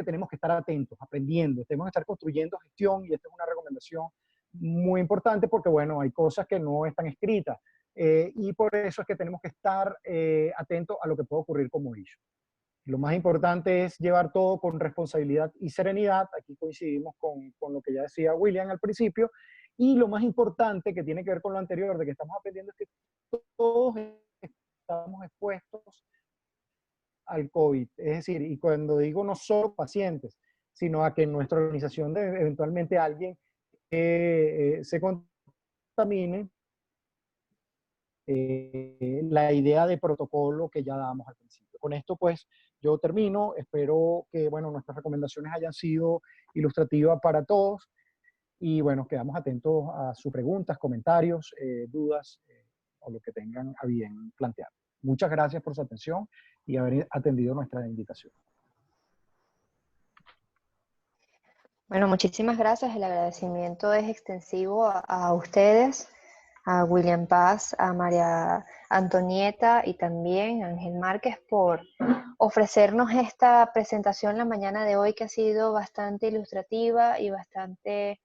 tenemos que estar atentos, aprendiendo, tenemos que estar construyendo gestión y esta es una recomendación muy importante porque, bueno, hay cosas que no están escritas y por eso es que tenemos que estar atentos a lo que puede ocurrir como issue. Lo más importante es llevar todo con responsabilidad y serenidad. Aquí coincidimos con lo que ya decía William al principio. Y lo más importante que tiene que ver con lo anterior, de que estamos aprendiendo, es que todos estamos expuestos al COVID. Es decir, y cuando digo no solo pacientes, sino a que en nuestra organización eventualmente alguien se contamine, la idea de protocolo que ya damos al principio. Con esto, pues, yo termino. Espero que, bueno, nuestras recomendaciones hayan sido ilustrativas para todos. Y, bueno, quedamos atentos a sus preguntas, comentarios, dudas o lo que tengan a bien plantear. Muchas gracias por su atención y haber atendido nuestra invitación. Bueno, muchísimas gracias. El agradecimiento es extensivo a ustedes, a William Paz, a María Antonieta y también a Ángel Márquez por ofrecernos esta presentación la mañana de hoy que ha sido bastante ilustrativa y bastante,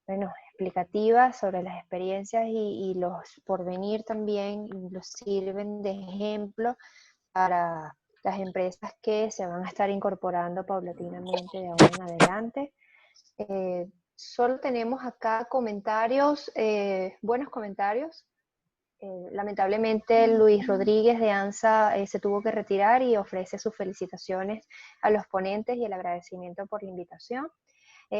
bueno, explicativa sobre las experiencias y los porvenir también los sirven de ejemplo para las empresas que se van a estar incorporando paulatinamente de ahora en adelante. Solo tenemos acá comentarios, buenos comentarios. Lamentablemente Luis Rodríguez de ANSA se tuvo que retirar y ofrece sus felicitaciones a los ponentes y el agradecimiento por la invitación.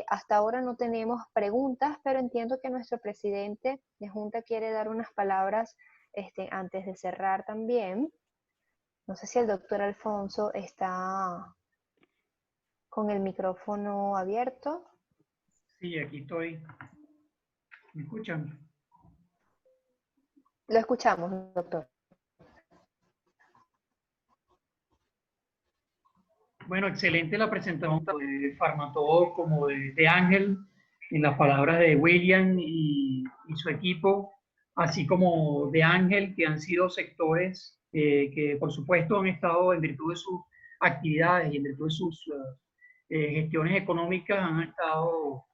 Hasta ahora no tenemos preguntas, pero entiendo que nuestro presidente de Junta quiere dar unas palabras antes de cerrar también. No sé si el doctor Alfonso está con el micrófono abierto. Sí, aquí estoy. ¿Me escuchan? Lo escuchamos, doctor. Bueno, excelente la presentación de Farmatodo como de Ángel, en las palabras de William y su equipo, así como de Ángel, que han sido sectores que por supuesto han estado en virtud de sus actividades y en virtud de sus gestiones económicas, han estado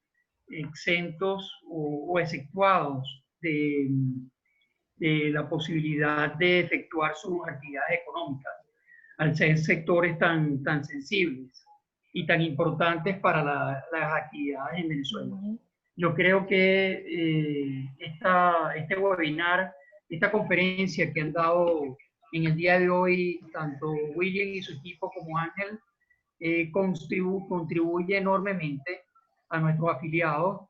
exentos o exceptuados de la posibilidad de efectuar sus actividades económicas, al ser sectores tan sensibles y tan importantes para las actividades en Venezuela. Yo creo que este webinar, esta conferencia que han dado en el día de hoy, tanto William y su equipo como Ángel, contribuye enormemente a nuestros afiliados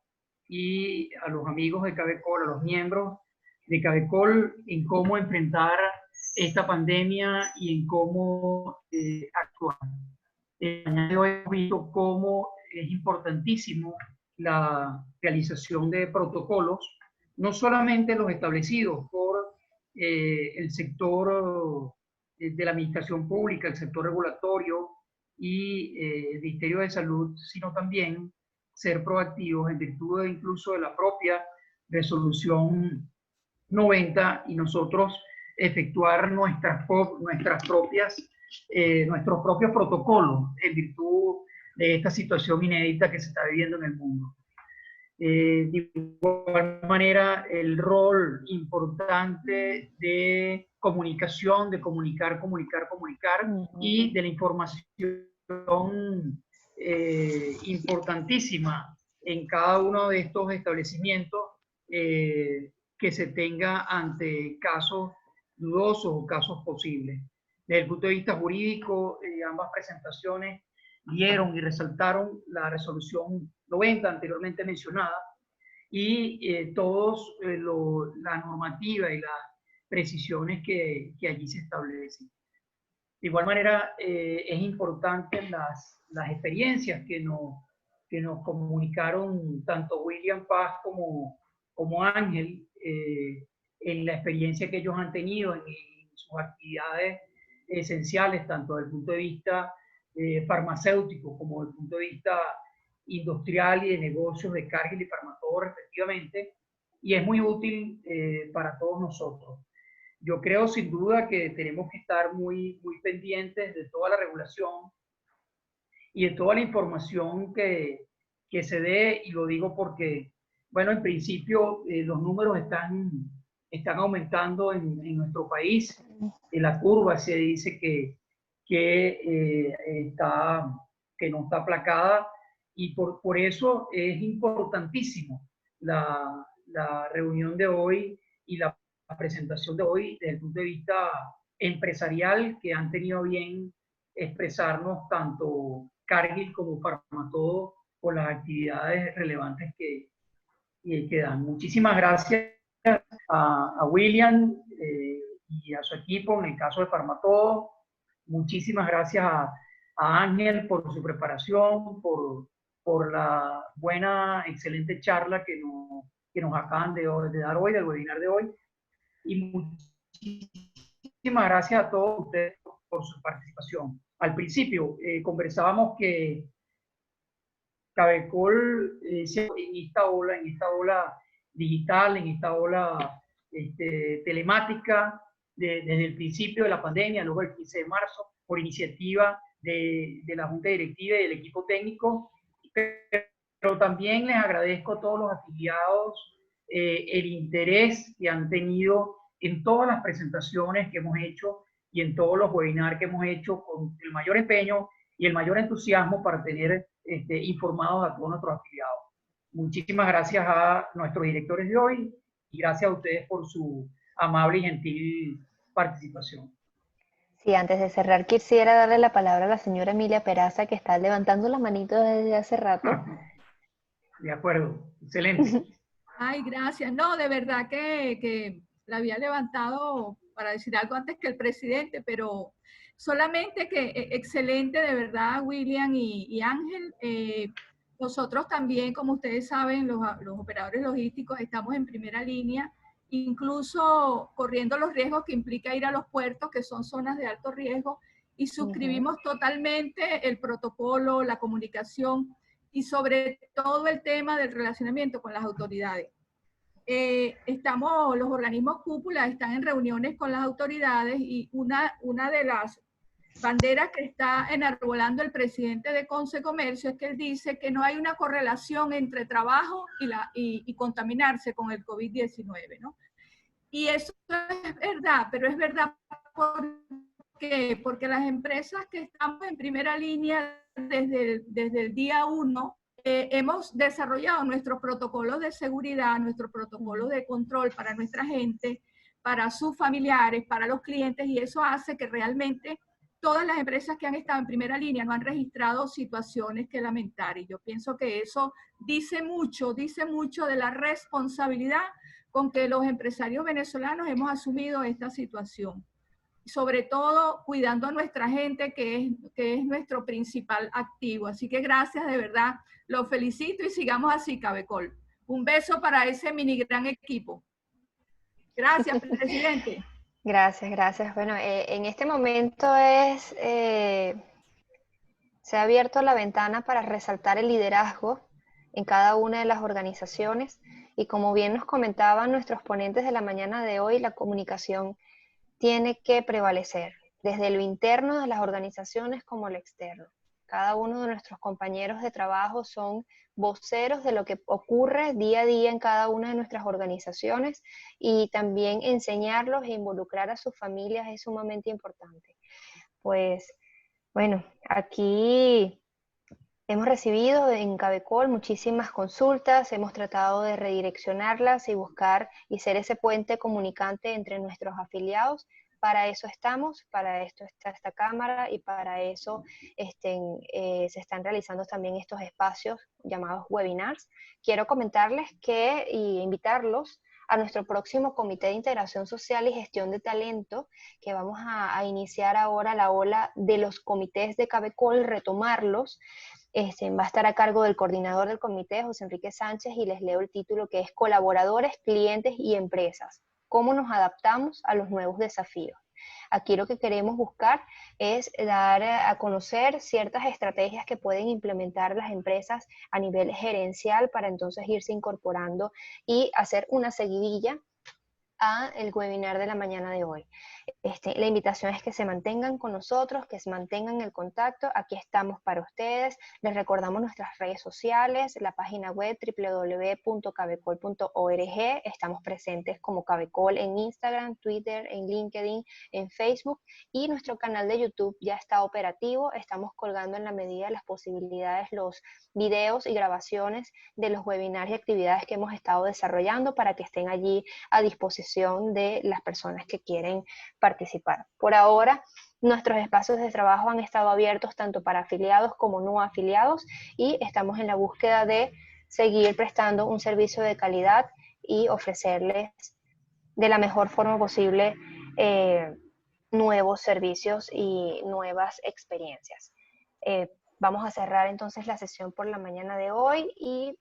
y a los amigos de Cabecol, a los miembros de Cabecol, en cómo enfrentar esta pandemia y en cómo actuar. Hoy hemos visto cómo es importantísimo la realización de protocolos, no solamente los establecidos por el sector de la administración pública, el sector regulatorio y el Ministerio de Salud, sino también ser proactivos en virtud de incluso de la propia resolución 90 y nosotros efectuar nuestros propios protocolos en virtud de esta situación inédita que se está viviendo en el mundo. De igual manera, el rol importante de comunicación, de comunicar y de la información importantísima en cada uno de estos establecimientos que se tenga ante casos dudosos o casos posibles. Desde el punto de vista jurídico, ambas presentaciones dieron y resaltaron la resolución 90 anteriormente mencionada y la normativa y las precisiones que allí se establecen. De igual manera, es importante las experiencias que nos comunicaron tanto William Paz como Ángel, en la experiencia que ellos han tenido en sus actividades esenciales, tanto desde el punto de vista farmacéutico como desde el punto de vista industrial y de negocios de Cargill y Farmatodo respectivamente, y es muy útil para todos nosotros. Yo creo sin duda que tenemos que estar muy pendientes de toda la regulación y de toda la información que se dé, y lo digo porque, bueno, en principio los números están aumentando en nuestro país. En la curva se dice que no está aplacada, y por eso es importantísimo la reunión de hoy y la presentación de hoy desde el punto de vista empresarial, que han tenido bien expresarnos tanto Cargill como Farmatodo por las actividades relevantes que dan. Muchísimas gracias a William y a su equipo en el caso de Farmatodo. Muchísimas gracias a Ángel por su preparación, por la buena, excelente charla que nos acaban de dar hoy, del webinar de hoy. Y muchísimas gracias a todos ustedes por su participación. Al principio conversábamos que Cabecol en esta ola digital, en esta ola telemática, desde el principio de la pandemia, luego el 15 de marzo, por iniciativa de la Junta Directiva y del equipo técnico, pero también les agradezco a todos los afiliados el interés que han tenido en todas las presentaciones que hemos hecho y en todos los webinars que hemos hecho, con el mayor empeño y el mayor entusiasmo para tener informados a todos nuestros afiliados. Muchísimas gracias a nuestros directores de hoy y gracias a ustedes por su amable y gentil participación. Sí, antes de cerrar quisiera darle la palabra a la señora Emilia Peraza, que está levantando la manito desde hace rato. De acuerdo, excelente. Ay, gracias. No, de verdad que la había levantado para decir algo antes que el presidente, pero solamente que excelente, de verdad, William y Ángel. Nosotros también, como ustedes saben, los operadores logísticos estamos en primera línea, incluso corriendo los riesgos que implica ir a los puertos, que son zonas de alto riesgo, y suscribimos totalmente el protocolo, la comunicación y sobre todo el tema del relacionamiento con las autoridades. Los organismos cúpula están en reuniones con las autoridades, y una de las banderas que está enarbolando el presidente de Consecomercio es que él dice que no hay una correlación entre trabajo y contaminarse con el COVID-19, ¿no? Y eso es verdad, pero es verdad porque las empresas que estamos en primera línea desde el día 1 hemos desarrollado nuestros protocolos de seguridad, nuestros protocolos de control para nuestra gente, para sus familiares, para los clientes, y eso hace que realmente todas las empresas que han estado en primera línea no han registrado situaciones que lamentar. Y yo pienso que eso dice mucho de la responsabilidad con que los empresarios venezolanos hemos asumido esta situación. Sobre todo cuidando a nuestra gente, que es nuestro principal activo. Así que gracias, de verdad, los felicito y sigamos así, Cabecol. Un beso para ese mini gran equipo. Gracias, presidente. Gracias, gracias. Bueno, en este momento se ha abierto la ventana para resaltar el liderazgo en cada una de las organizaciones y como bien nos comentaban nuestros ponentes de la mañana de hoy, la comunicación tiene que prevalecer desde lo interno de las organizaciones como lo externo. Cada uno de nuestros compañeros de trabajo son voceros de lo que ocurre día a día en cada una de nuestras organizaciones y también enseñarlos e involucrar a sus familias es sumamente importante. Pues bueno, aquí hemos recibido en Cabecol muchísimas consultas, hemos tratado de redireccionarlas y buscar y ser ese puente comunicante entre nuestros afiliados. Para eso estamos, para esto está esta cámara y para eso se están realizando también estos espacios llamados webinars. Quiero comentarles y invitarlos a nuestro próximo Comité de Integración Social y Gestión de Talento, que vamos a iniciar ahora la ola de los comités de Cabecol, retomarlos. Va a estar a cargo del coordinador del comité, José Enrique Sánchez, y les leo el título que es Colaboradores, Clientes y Empresas. ¿Cómo nos adaptamos a los nuevos desafíos? Aquí lo que queremos buscar es dar a conocer ciertas estrategias que pueden implementar las empresas a nivel gerencial para entonces irse incorporando y hacer una seguidilla a el webinar de la mañana de hoy. La invitación es que se mantengan con nosotros, que se mantengan el contacto. Aquí estamos para ustedes. Les recordamos nuestras redes sociales, la página web www.cabecol.org. Estamos presentes como Cabecol en Instagram, Twitter, en LinkedIn, en Facebook, y nuestro canal de YouTube ya está operativo. Estamos colgando en la medida de las posibilidades los videos y grabaciones de los webinars y actividades que hemos estado desarrollando para que estén allí a disposición de las personas que quieren participar. Por ahora, nuestros espacios de trabajo han estado abiertos tanto para afiliados como no afiliados y estamos en la búsqueda de seguir prestando un servicio de calidad y ofrecerles de la mejor forma posible nuevos servicios y nuevas experiencias. Vamos a cerrar entonces la sesión por la mañana de hoy y